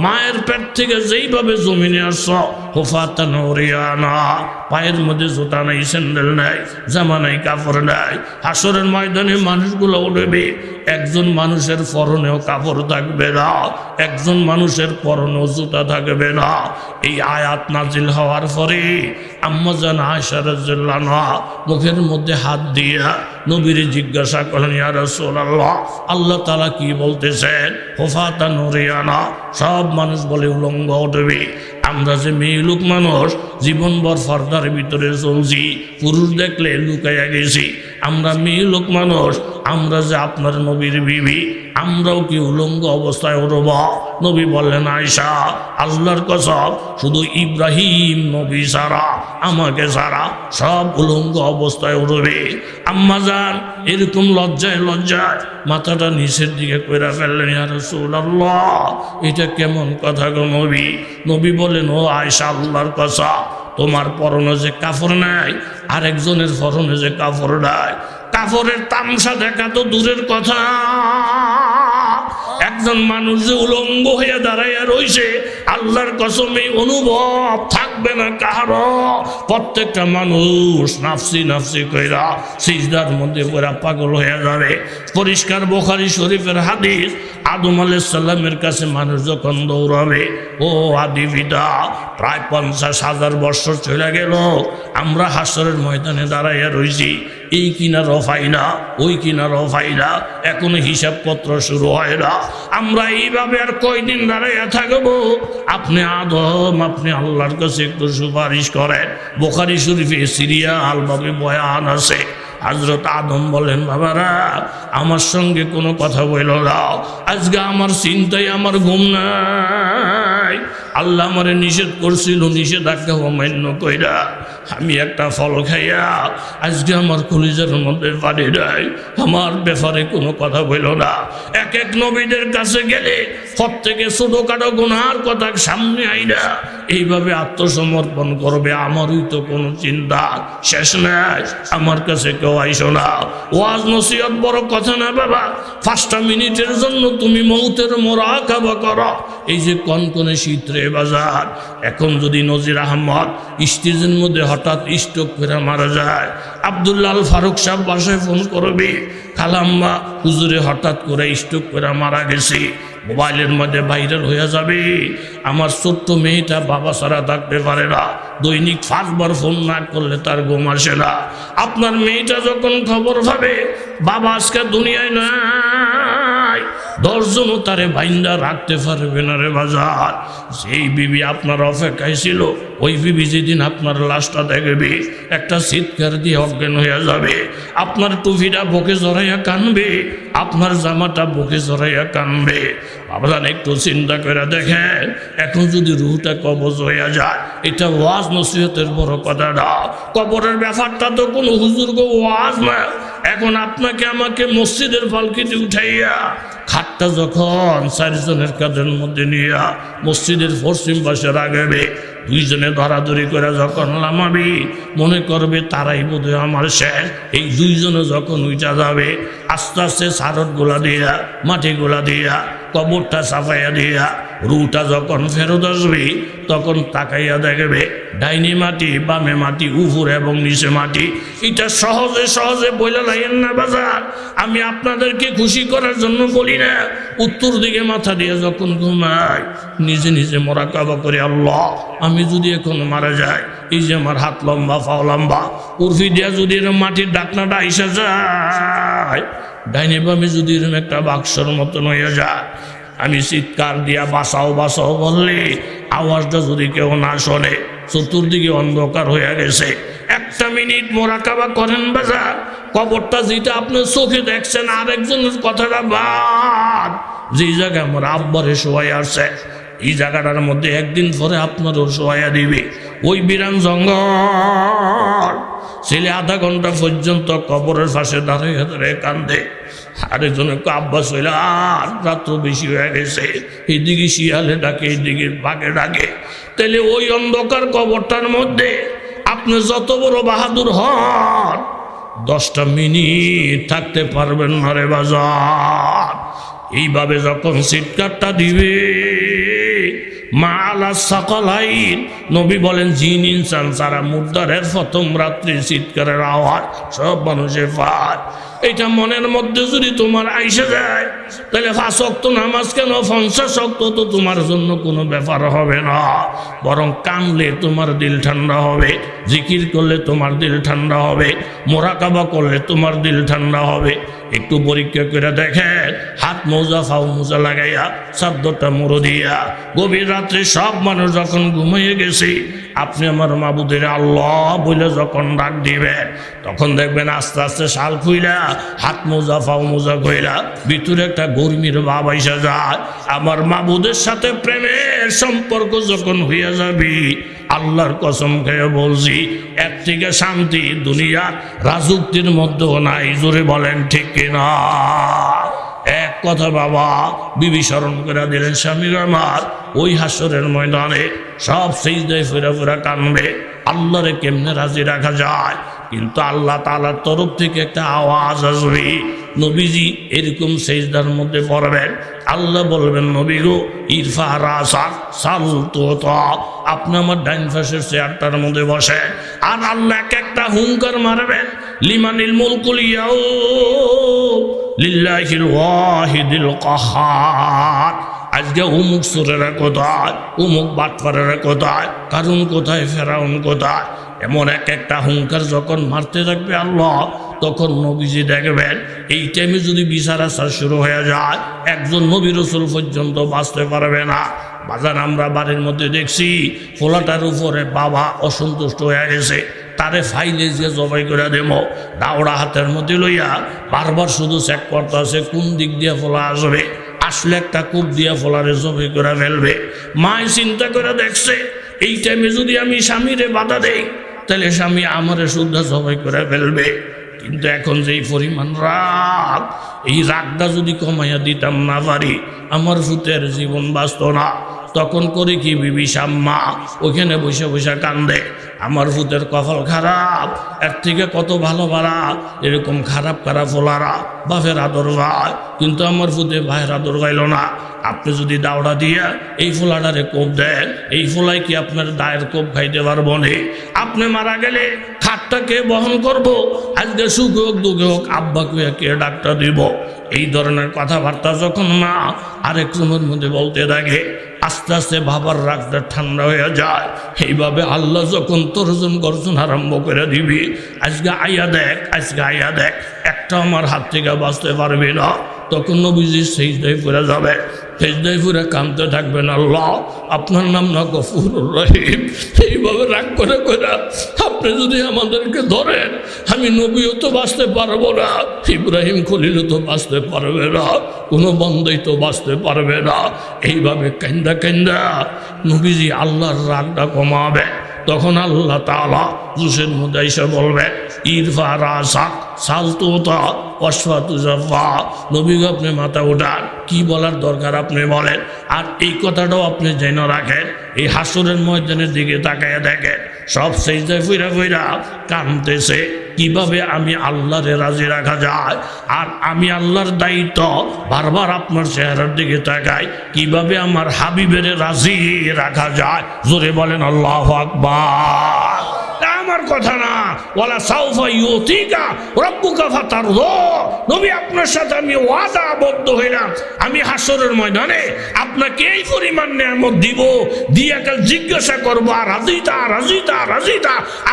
মায়ের পেট থেকে যেইভাবে জমিনে আসছ, হুফাতান উরিয়ানা, পায়ের মধ্যে জুতা নাই, স্যান্ডেল নাই, জামা নাই, কাপড় নাই। হাসরের ময়দানে মানুষগুলো উঠবে, একজন মানুষের পরনেও কাপড় থাকবে না, একজন মানুষের পরনেও জুতা থাকবে না। এই আয়াত নাজিল হওয়ার পরে আম্মা জান আয়েশা রাদিয়াল্লাহু আনহা মুখের মধ্যে হাত দিয়া নবীর জিজ্ঞাসা করলেন, ইয়া রাসূলুল্লাহ, আল্লাহ তাআলা কি বলতেছেন? হুফাতান উরিয়ানা, সব মানুষ বলে উলঙ্গ উঠবে। আমরা যে মেয়ে লোক মানুষ, জীবনভর পর্দার ভিতরে চলছি, পুরুষ দেখলে লুকাইয়া গেছি। আমরা মেয়ে লোক মানুষ, আমরা যে আপনার নবীর বিবি, আমরাও কি উলঙ্গ অবস্থায় উঠব? নবী বললেন, আয়েশা, আল্লাহর কসম, শুধু ইব্রাহিম নবী ছাড়া, আমাকে ছাড়া সব উলঙ্গ অবস্থায় উঠবে। আম্মা জান এরকম লজ্জায় লজ্জায় মাথাটা নিচের দিকে কইরা ফেললেন, ইয়া রাসূলুল্লাহ, এটা কেমন কথা গো নবী? নবী বলেন, ও আয়েশা, আল্লাহর কসম, তোমার পরনে যে কাপড় নাই, আরেকজনের পরনে যে কাপড় নাই, কাপড়ের তামসা দেখা তো দূরের কথা, একজন মানুষ যে উলঙ্গ হয়ে দাঁড়াইয়া রইছে, আল্লাহর কসম এই অনুভব থাকবে না কারো। প্রত্যেকটা মানুষ নাফসি নাফসি কইরা সিজদার মধ্যে পড়া পাগল হয়ে যাবে। পরিষ্কার বুখারী শরীফের হাদিস, আদম আলাইহিস সালামের কাছে মানুষ যখন দৌড়াবে, ও আদি পিতা, প্রায় 50,000 বছর চলে গেল, আমরা হাসরের ময়দানে দাঁড়াইয়া রইছি, এই কিনা রফাই না, ওই কিনা রফাই না, এখনো হিসাবপত্র শুরু হয় না। আমরা এইভাবে আর কয়দিন দাঁড়াইয়া থাকবো? আপনি আদম, আপনি আল্লাহর কাছে একটু সুপারিশ করেন। বুখারী শরীফে সিরিয়াল ভাবে বয়ান আছে। হযরত আদম বলেন, বাবারা, আমার সঙ্গে কোনো কথা বইল না, আজকে আমার চিন্তায় আমার ঘুম নাই। আল্লাহ আমারে নিষেধ করছিল, নিষেধাজ্ঞা অমান্য কইরা আমি একটা ফল খাইয়া আজকে আমার কলিজার মধ্যে পানি নাই। আমার ব্যাপারে কোনো কথা বইল না। এক এক নবীদের কাছে গেলে প্রত্যেকে ছোটখাটো গুনার কথা সামনে আইনা এইভাবে আত্মসমর্পণ করবে, আমারই তো কোনো চিন্তা শেষ নাই, আমার কাছে কেউ আইসো না। ওয়াজ নসিহত বড় কথা না বাবা, 5টা মিনিটের জন্য তুমি মৌতের মুরাকাবা করো। এই যে কনকনে শীত রে বাজার, এখন যদি নজির আহমদ স্টেজের মধ্যে হঠাৎ স্ট্রোক করে মারা যায়, আব্দুল্লাহ আল ফারুক সাহেব বাসায় ফোন করবে, খালাম্মা হুজুরে হঠাৎ করে স্ট্রোক করে মারা গেছে, মোবাইলের মধ্যে ভাইরাল হয়ে যাবে। আমার ছোট্ট মেয়েটা বাবা ছাড়া থাকতে পারে না, দৈনিক 5 বার ফোন না করলে তার ঘুম আসে না। আপনার মেয়েটা যখন খবর পাবে বাবা আজকে দুনিয়ায় নাই, 10 জনও তারে বাইন্দা রাখতে পারবে না রে বাজার। সেই বিবি আপনার অপেক্ষায় ছিল, ওই বিবি যেদিন আপনার লাশটা দেখবে একটা চিৎকার দিয়ে অজ্ঞান হয়ে যাবে। আপনার টুপিটা বুকে জড়াইয়া কানবে, আপনার জামাটা বুকে জড়াইয়া কানবে। বাবাজান একটু চিন্তা করে দেখেন, এখন যদি রুহটা কবজ হইয়া যায়, এটা ওয়াজ নসিহতের বড় কথা না। কবরের ব্যাপারটা তো কোনো হুজুরগো ওয়াজ না। এখন আপনাকে আমাকে মসজিদের পালকিতে উঠাইয়া খাটটা যখন 4 জনের কাঁধের মধ্যে নিয়া মসজিদের পশ্চিম পাশে রাখবে, 2 জনে ধরাধরি করে যখন লামাবি, মনে করবে তারাই বোধহয় আমার শেষ। এই 2 জনে যখন উইটা যাবে, আস্তে আস্তে সারট গোলা দিয়া, মাটি গোলা দিয়া, কবরটা সাফাইয়া দিয়া রুটা যখন ফেরত আসবে, তখন তাকাইয়া দেখবে ডাইনি মাটি, বামে মাটি, উপরে এবং নিচে মাটি। এটা সহজে সহজে বইলা লাইন না বাজার। আমি আপনাদেরকে খুশি করার জন্য বলি না। উত্তর দিকে মাথা দিয়ে যখন ঘুমাই, নিজে নিজে মোরাকাবা করে, আল্লাহ আমি যদি এখন মারা যাই, এই যে আমার হাত লম্বা, পাও লম্বা, উর্ফি দিয়া যদি এরকম মাটির ডাকনাটা আইসা যায়, ডাইনি বামে যদি এরকম একটা বাক্সর মতন হয়ে যায়, আমি চিৎকার দিয়া বাঁচাও বাঁচাও বললে আওয়াজটা যদি কেউ না শোনে, চতুর্দিকে অন্ধকার হয়ে গেছে, 1 মিনিট মোরাকাবা করেন বাজার। কবরটা যেটা আপনি চোখে দেখছেন, আরেকজনের কথাটা বাদ, যে জায়গায় আমার আব্বারে শোয়াই আসছে, এই জায়গাটার মধ্যে একদিন পরে আপনারও শোয়াইয়া দিবে। ওই বিরান জঙ্গল, ছেলে আধা ঘন্টা পর্যন্ত কবরের পাশে দাঁড়িয়ে দাঁড়িয়ে কান্দে। আরেকজনে আব্বা চলে, আর রাত্র বেশি হয়ে গেছে, এইদিকে শিয়ালে ডাকে, এইদিকে বাঘে ডাকে। তাহলে ওই অন্ধকার কবরটার মধ্যে আপনি যত বড় বাহাদুর হন, 10টা মিনিট থাকতে পারবেন না রে বাজার। এইভাবে যখন চিৎকারটা দিবে, মালা সাকালাইন, নবী বলেন জিন ইনসান সারা মুর্দারের প্রথম রাত্রির চিৎকারের আওয়াজ সব মানুষে পায়। এটা মনের মধ্যে যদি তোমার আইসে যায়, তাহলে 5 ওয়াক্ত নামাজ কেন 50 ওয়াক্ত তো তোমার জন্য কোনো ব্যাপার হবে না। বরং কানলে তোমার দিল ঠান্ডা হবে, জিকির করলে তোমার দিল ঠান্ডা হবে, মোরাকাবা করলে তোমার দিল ঠান্ডা হবে। একটু পরীক্ষা করে দেখেন, হাত মোজা, ফাও মোজা লাগাইয়া, চাদরটা মুড়ো দিয়া, গভীর রাত্রে সব মানুষ যখন ঘুমিয়ে গেছে, আপনি আমার মাবুদের আল্লাহ বলে যখন ডাক দিবেন, তখন দেখবেন আস্তে আস্তে শাল খুইলা, হাত মোজা, ফাও মোজা কইলা, ভিতরে একটা গরমির ভাব আইসা যায়। আমার মাবুদের সাথে প্রেমের সম্পর্ক যখন হইয়া যাবি, আল্লাহর কসম খেয়ে বলছি, এর থেকে শান্তি দুনিয়ার রাজুক্তির মধ্যেও নাই। জোরে বলেন ঠিক কিনা? এক কথা বাবা বিবি স্মরণ করে দিলেন, স্বামীর আমার ওই হাসরের ময়দানে সব সিজদায় ফেরা ফেরা কানবে, আল্লাহরে কেমনে রাজি রাখা যায়। কিন্তু আল্লাহ তাআলার তরফ থেকে একটা আওয়াজ আসবে, নবীজি এরকম সিজদার মধ্যে পড়বেন, আল্লাহ বলবেন নবী গো ইরফা রাসাক সাল তুতা, আপনি আমার ডাইন পাশের চেয়ারটার মধ্যে বসে, আর আল্লাহ একটা হুঙ্কার মারবেন, লিমানিল মুলকুল ইয়াউম লিল্লাহিল ওয়াহিদিল কাহার। আজকে অমুক সুরেরা কোথায়, অমুক বাটপারেরা কোথায়, কারণ কোথায়, ফেরাউন কোথায়, এমন একটা হুঙ্কার যখন মারতে থাকবে আল্লাহ, তখন নবীজি দেখবেন এই টাইমে যদি বিচার আচার শুরু হয়ে যায়, একজন নবী রাসূল পর্যন্ত বাঁচতে পারবে না। বাজার আমরা বাড়ির মধ্যে দেখছি, ফোলাটার উপরে বাবা অসন্তুষ্ট হয়ে গেছে, তারে ফাইলে যে জবাই করে দেব, দাওড়া হাতের মধ্যে লইয়া বারবার শুধু চেক করতে আছে কোন দিক দিয়ে ফোলা আসবে, আসলে একটা কূপ দিয়া ফোলারে জবাই করে ফেলবে। মায় চিন্তা করে দেখছে, এই টাইমে যদি আমি স্বামীরে বাধা দেই, তাহলে স্বামী আমারে শুদ্ধা জবাই করে ফেলবে। কিন্তু এখন যেই পরিমাণ রাগ, এই রাগটা যদি কমাইয়া দিতাম না পারি, আমার ভূতের জীবন বাঁচত না। তখন করে কি বিবি শাম্মা ওখানে বসে বসে কান্দে, আমার ভূতের কপাল খারাপ, এর থেকে কত ভালো ভাড়া এরকম খারাপ খারাপ ফোলারা বাপের আদর ভাই, কিন্তু আমার ভূতে ভাইয়ের আদর গাইল না। আপনি যদি দাওড়া দিয়া এই ফোলাটারে কোপ দেন, এই ফোলাই কি আপনার দায়ের কোপ খাইতে পারবো না? আপনি মারা গেলে খাটটাকে বহন করব, আজকে সুখে হোক দুঃখে হোক আব্বাকে কে ডাক্তার দিব। এই ধরনের কথাবার্তা যখন মা আরেক রুমের মধ্যে বলতে থাকে, আস্তে আস্তে বাবার রাগটা ঠান্ডা হয়ে যায়। এইভাবে আল্লাহ যখন তর্জন গর্জন আরম্ভ করে দিবি, আজকে আইয়া দেখ একটা আমার হাত থেকে বাঁচতে পারবি না, তখন নবীজি সেজদায় পড়ে যাবে, সেজদায় পড়ে কাঁদতে থাকবেন, আল্লাহ আপনার নাম না গফুরুর রহিম। এইভাবে রাগ করে আপনি যদি আমাদেরকে ধরেন, আমি নবীও তো বাঁচতে পারবো না, ইব্রাহিম খলিলও তো বাঁচতে পারবে না, কোনো বন্দেই তো বাঁচতে পারবে না। এইভাবে কান্দা নবীজি আল্লাহর রাগটা কমাবে। তখন আল্লাহ তাআলা জুসের মধ্যে এসে বলবে, ইরফা রাসাক সালতুতা অশ্বাতু জাফা, নবী আপনি মাথা উঠান, কি বলার দরকার আপনি বলেন। আর এই কথাটাও আপনি জেনে রাখেন, এই হাসরের ময়দানের দিকে তাকায় দেখেন, সব সেজদায় ফিরা কাঁদতেছে। কিভাবে আমি আল্লাহরে রাজি রাখা যায়, আর আমি আল্লাহর দায়িত্ব বারবার আপনার চেহারার দিকে তাকাই, কিভাবে আমার হাবিবের রাজি রাখা যায়। জোরে বলেন আল্লাহু আকবার। আমার কথা না, ওয়ালা সাউফা ইউতিকা রাব্বুকা ফাতারদা, নবী আপনার সাথে আমি ওয়াদা আবদ্ধ হইলাম, আমি হাসরের ময়দানে আপনাকে এই পরিমাণ নিয়ামত দিব, দিয়ে কাল জিজ্ঞাসা করবো রাজিতা,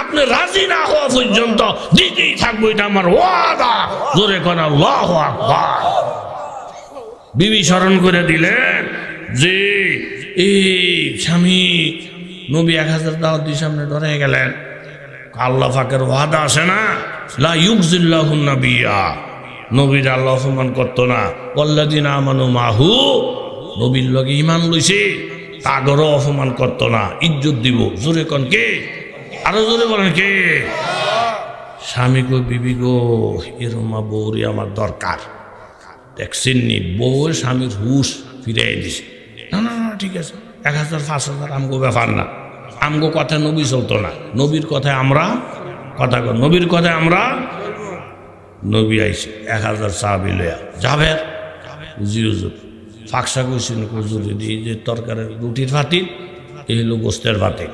আপনি রাজি না হওয়া পর্যন্ত দিতেই থাকবো, এটা আমার ওয়াদা। জোরে কোন আল্লাহু আকবার। বিবি স্মরণ করে দিলেন যে এই স্বামী নবী 1000 দাওয়াত দিয়ে সামনে ধরে গেলেন। আল্লাহ পাকের ওয়াদা আছে না, লা ইউকজিল্লাহুন নাবিয়্যা, নবীর আল্লাহ অপমান করতো না। ওয়াল্লাযিনা আমানু মাহু, নবীর লগে ঈমান লইছে তাগরও অপমান করতো না, ইজ্জত দিব। জোরে কোন কে? আরো জোরে বলেন কে? স্বামী গো, বিবি গো, এরমা বউরি আমার দরকার। দেখছেন নি, বউ স্বামীর হুশ ফিরাই দিছে। না ঠিক আছে, 1000 5000 আমগো ব্যাপার না, আমগো কথা নবী চলতো না, নবীর কথায় আমরা কথা কর, নবীর কথায় আমরা। নবী আইছে 1000 সাহাবী লইয়া যাবে, জি হুজুর ফাঁকসা কইছেন হুজুর, এই যে তরকারির রুটির ফাতিল, এই হলো গোস্তের ফাতিল।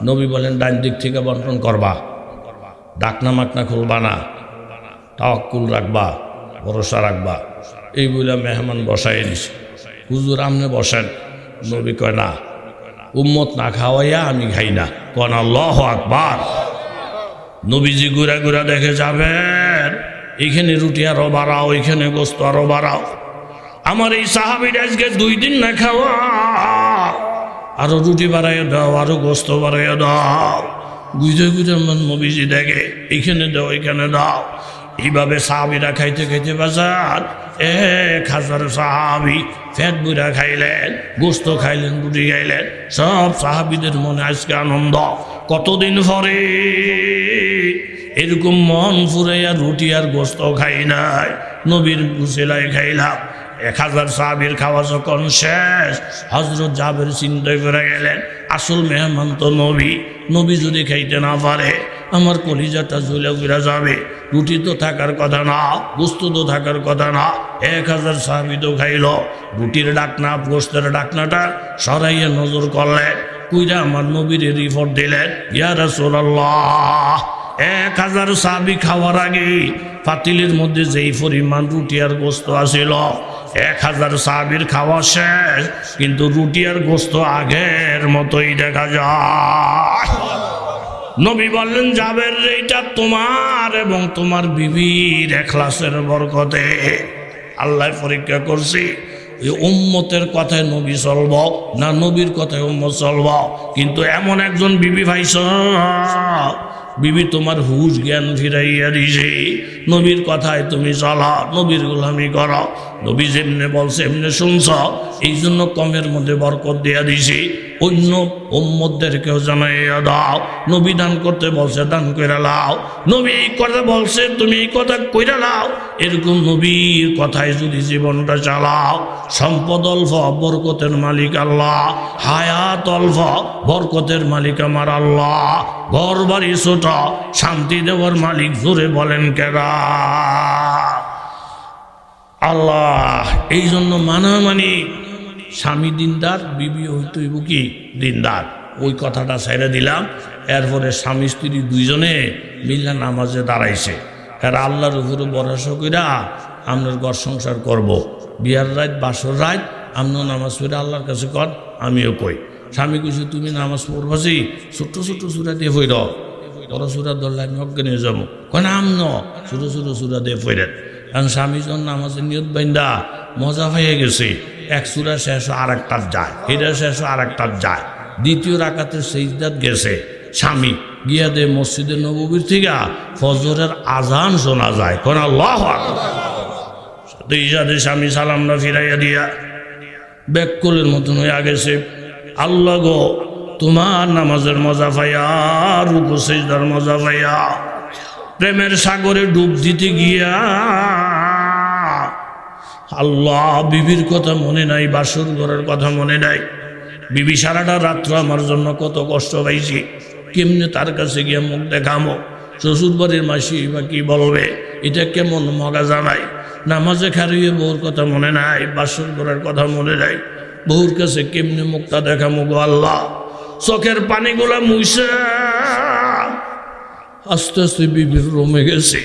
নবী বলেন ডান দিক থেকে বন্টন করবা, ডাকনা মাকনা খুলবা না, তাওয়াক্কুল রাখবা, ভরসা রাখবা। এই বলে মেহমান বসাই দিছে। হুজুর আমনে বসেন। নবী কয় না, উম্মত না খাওয়াইয়া আমি খাই না। কোন আল্লাহু আকবার। নবীজি ঘুরা দেখে যাবেন, এইখানে রুটি আরো বাড়াও, এইখানে গোস্ত আরো বাড়াও। আমার এই সাহাবীরা আজকে 2 দিন না খাওয়া, আরো রুটি বাড়াইয়া দাও, আরো গোস্ত বাড়াইয়া দাও। ঘুরে আমার নবীজি দেখে, এইখানে দাও, এইখানে দাও। এইভাবে সাহাবীরা খাইতে বাজার 1000 সাহাবী ফ্যাট বুড়া খাইলেন, গোস্ত খাইলেন, রুটি খাইলেন। সব সাহাবীদের মনে আজকে আনন্দ। কতদিন পরে এরকম মন ফুরাইয়া রুটি আর গোস্ত খাই নাই, নবীর বুসেলাই খাইলাম। 1000 সাহাবীর খাওয়া যখন শেষ, হযরত জাবের চিন্তায় করে গেলেন, আসল মেহমান তো নবী যদি খাইতে না পারে আমার কলিজাটা জ্বলে ঘুরে যাবে। রুটি তো থাকার কথা না, গোস্ত তো থাকার কথা না। 1000 সাহাবী তো খাইল, রুটির ডাকনা গোস্তের ডাকনাটা সরাইয়া নজর করলেন, কুইরা আমার নবীর রিপোর্ট দিলেন, ইয়া রাসূলুল্লাহ 1000 সাহাবী খাওয়ার আগে পাতিলের মধ্যে যেই পরিমাণ রুটি আর গোস্ত আছিল, 1000 সাহাবীর খাওয়া শেষ, কিন্তু রুটি আর গোস্ত আগের মতোই দেখা যায়। নবী বললেন, জাবের এইটা তোমার এবং তোমার বিবির ইখলাসের বরকতে আল্লাহ পরীক্ষা করছি। এই উম্মতের কথায় নবী চলব না নবীর কথায় উম্মত চলব। কিন্তু এমন একজন বিবি পাইছ, বিবি তোমার হুশ জ্ঞান ফিরাইয়া দিছে, নবীর কথায় তুমি চলা, নবীর গোলামি করো, নবী যেমনে বলছে এমনি শুনছ, এই জন্য কমের মধ্যে বরকত দিয়া দিছি। অন্য উম্মতদেরকেও জানাইয়া দাও, নবী দান করতে বলছে দান কইরা লাও, নবী এই কথা বলছে তুমি এই কথা কইরা লাও। এরকম নবীর কথায় যদি জীবনটা চালাও, সম্পদ অল্প বরকতের মালিক আল্লাহ, হায়াত অল্প বরকতের মালিক আমার আল্লাহ, ঘর বাড়ি ছোট শান্তি দেওয়ার মালিক জোরে বলেন কেরা আল্লাহ। এই জন্য মানামানি, স্বামী দিনদার, বিবি হইতেইব কি দিনদার, ওই কথাটা ছেড়ে দিলাম। এরপরে স্বামী স্ত্রী দুইজনে মিল্লা নামাজে দাঁড়াইছে, আর আল্লাহর উপরে ভরসা কইরা আপনার ঘর সংসার করব। বিয়ার রাত বাসর রাত আমরাও নামাজ পড়ে আল্লাহর কাছে কর, আমিও কই। স্বামী কইছে তুমি নামাজ পড়বাসি ছোট ছোট সুরা দিয়ে ফইর, বড় সুরা ধরলে আমি অজ্ঞান হয়ে যাবো। কেন আমন ছোট ছোট সুরা দিয়ে ফইরেন। কারণ স্বামী যখন নামাজের নিয়ত বাইন্দা মজা হয়ে গেছে, এক সুরা শেষ আর একটার যায়, এটা শেষ আর একটার যায়। দ্বিতীয় রাকাতের সেজদাত গেছে, স্বামী গিয়া দে মসজিদে নববীর থেকে ফজরের আজান শোনা যায়। কোন আল্লাহু আকবার। সাথে ইজাদে স্বামী সালামটা ফিরাইয়া দিয়া ব্যাককলের মতন হয়ে গেছে। আল্লাহ গো, তোমার নামাজের মজা পাইয়া, রুকু সেজদার মজা পাইয়া, প্রেমের সাগরে ডুব দিতে গিয়া আল্লাহ বিবির কথা মনে নাই, বাসর ঘরের কথা মনে নাই। বিবি সারাটা রাত্র আমার জন্য কত কষ্ট পাইছি, কেমনে তার কাছে গিয়ে মুখ দেখামো, শ্বশুর বাড়ির মাসি বা কি বলবে, এটা কেমন মগা জানাই। নামাজে খারিয়ে বউর কথা মনে নাই, বাসর ঘরের কথা মনে নাই, বউর কাছে কেমনে মুখটা দেখামো গো আল্লাহ। চোখের পানিগুলা মুইছে আস্তে আস্তে বিবির রুমে গেছে,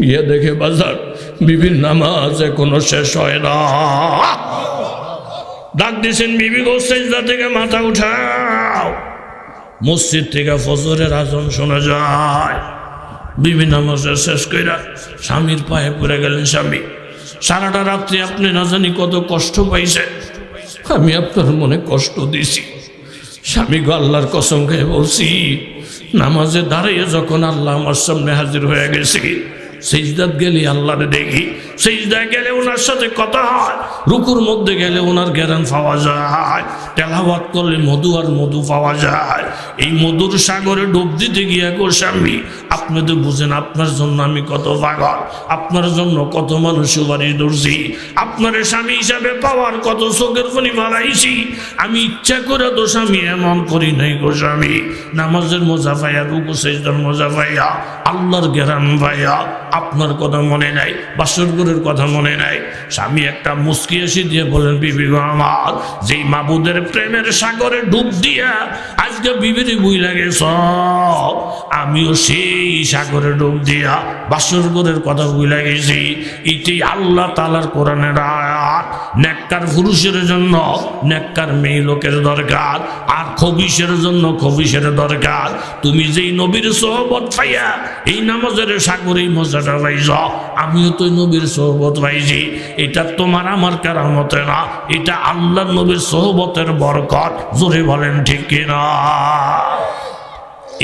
গিয়ে দেখে বাজার বিবির নামাজ এখনো শেষ হয় না। ডাক দিয়েছেন, বিবি গো সেজদা থেকে মাথা উঠাও। মসজিদ থেকে ফজরের আজান শোনা যায়। বিবি নামাজের শেষ কইরা স্বামীর পায়ে পড়ে গেলেন। স্বামী, সারাটা রাত্রি আপনি না জানি কত কষ্ট পাইছেন, আমি আপনার মনে কষ্ট দিছি। স্বামী গো, আল্লাহর কসম খেয়ে বলছি, নামাজে দাঁড়িয়ে যখন আল্লাহ আমার সামনে হাজির হয়ে গেছি, সেজদাত গেলে আল্লাহরে দেখি, সেজদায় গেলে ওনার সাথে কথা হয়, রুকুর মধ্যে গেলে ওনার জ্ঞান পাওয়া যায়, তেলাওয়াত করলে মধু আর মধু পাওয়া যায়। এই মধুর সাগরে ডুব দিতে গিয়া গো স্বামী, আপনি তো বুঝেন আপনার জন্য আমি কত পাগল, আপনার জন্য কত মানুষ সুপারিশ ধরছি, আপনার স্বামী হিসাবে পাওয়ার কত চোখের পানি বাড়াইছি। আমি ইচ্ছা করে তো স্বামী এমন করি নাই গো স্বামী। নামাজের মজা পাইয়া, রুকু সেজদার মজা পাইয়া, আল্লাহর জ্ঞান পাইয়া আপনার কথা মনে নাই, বাসর ঘরের কথা মনে নাই। স্বামী একটা মুস্কি এসে দিয়ে বলেন, বিবি গো আমার, যেই মাবুদের প্রেমের সাগরে ডুব দিয়া আজকে বিবির বই লাগে সব, আমিও সেই সাগরে ডুব দিয়া বাসর ঘরের কথা ভুলে গেছি। এটি আল্লাহ তাআলার কোরআনের আয়াত। নেককার পুরুষের জন্য নেককার মেয়ে লোকের দরকার, আর খবিশের জন্য খবিশের দরকার। তুমি যেই নবীর সোহবত পাইয়া এই নামাজের সাগরেই মজাটা পাইছ, আমিও তো নবীর সোহবত পাইছি। এটা তোমার আমার কেরামতে না, এটা আল্লাহ নবীর সোহবতের বরকত। জোরে বলেন ঠিক কিনা?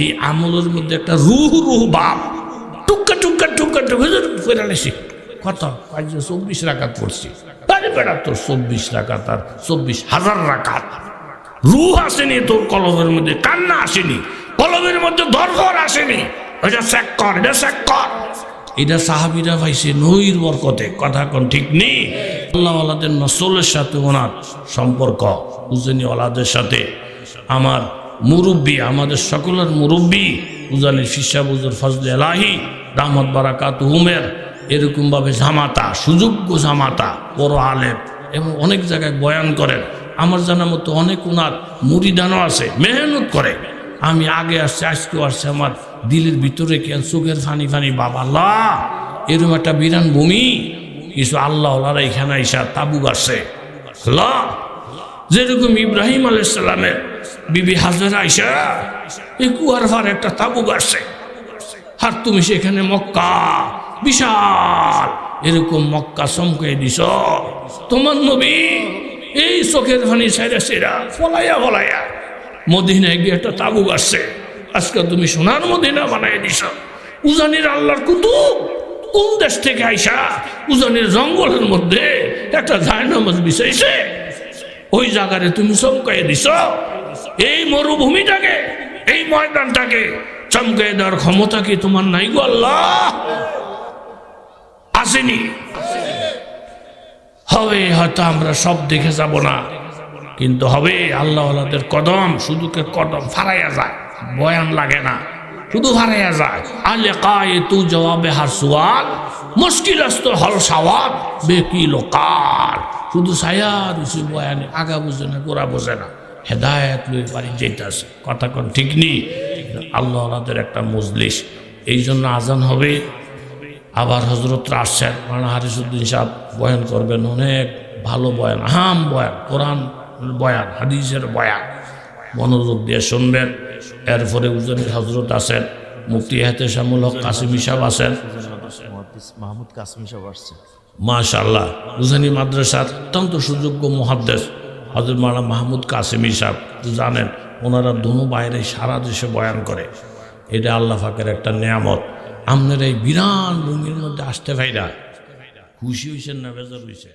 এই আমলের মধ্যে একটা রুহ বাপ টুকা টুকা টুকা টুকা ফেরালেছি। কত 24 রাকাত পড়ছি। আরে বেটা, তোর 24 রাকাত আর 24,000 রাকাত, রুহ আসেনি তোর কলমের মধ্যে, কান্না আসেনি কলমের মধ্যে, দরকার আসেনি। এটা চেক কর, এটা চেক কর। এটা সাহাবীরা পাইছে নবীর বরকতে। কথা কোন ঠিক নেই? আল্লাহ ওয়ালাদের নসলের সাথে ওনার সম্পর্ক, উজানি ওয়ালাদের সাথে। আমার মুরব্বী, আমাদের সকলের মুরব্বী উজানি ফিসা বুজুর ফজলে এলাহি রাহমত বারাকাতুহুমের এরকমভাবে জামাতা, সুযোগ্য জামাতা, বড় আলেম এবং অনেক জায়গায় বয়ান করেন। আমার জানা মতো অনেক ওনার মুরিদানও আছে, মেহনত করে। আমি আগে আসছি, আজকেও আসছে, আমার দিলের ভিতরে কেন চোখের ফানি ফানি, বাবা আল্লাহ, এরকম একটা বিরান ভূমি, কিছু আল্লাহ এখানে আইসা তাবু গাড়ছে। আল্লাহ, যেরকম ইব্রাহিম আলাইহিস সালামের বিবি হাজেরা আইসা এই কুয়ার ফার একটা তাবু গাড়ছে, আর তুমি সেখানে মক্কা বিশাল এরকম মক্কা চমকে দিছ। তোমার নবী এই চোখের ফানি সাইরা সেরা ফলাইয়া ফলাইয়া মদিনায় গিয়ে একটা তাবু গাড়ছে। আজকে তুমি সোনার মদিনা বানাই দিছ। উজানির আল্লাহর কুতুব কোন দেশ থেকে আইসা উজানির জঙ্গলের মধ্যে একটা জায়নামাজ বিছাইছে, ওই জায়গায় তুমি চমকাই দিছ। এই মরুভূমিটাকে, এই ময়দানটাকে চমকাই দেওয়ার ক্ষমতা কি তোমার নাই গো আল্লাহ? আসেনি? হবে, হয়তো আমরা সব দেখে যাব না, কিন্তু হবে। আল্লাহ ওয়ালাদের কদম, শুধু কদম ফারাইয়া যায়, বয়ান লাগে না, শুধু ফারাইয়া যায়। আলে কায়ে তু জবাবে হার সুয়াল মুশকিল আস্ত হল সওয়াব বেকি লোকাল। শুধু ছায়া রুচি বয়ানে, আগা বুঝে না, গোড়া বোঝে না, হেদায়েত লই বাড়ি যেতেছে। কথা কোন ঠিক নেই? আল্লাহ ওয়ালাদের একটা মজলিস, এই জন্য আজান হবে। আবার হজরতরা আসছেন, মাওলানা হারিসউদ্দিন সাহেব বয়ান করবেন, অনেক ভালো বয়ান, আহাম বয়ান, কোরআন বয়ান, হাদিসের বয়ান মনোযোগ দিয়ে শুনবেন। এরপরে উজনির হজরত আছেন, মুফতি এহতেশামুল হক কাসিমি সাহেব আছেন, মাহমুদ কাসমি সাহেব আসছে। মাশাআল্লাহ। উজানি মাদ্রাসার অত্যন্ত সুযোগ্য মুহাদ্দিস হযরত মাওলানা মাহমুদ কাসেমি সাহেব, তো জানেন ওনারা দোনো বাইরে সারা দেশে বয়ান করে। এটা আল্লাহ পাকের একটা নিয়ামত। আপনার এই বিরান ভূমির মধ্যে আসতে ভাইরা খুশি হয়েছেন না বেজার হয়েছে?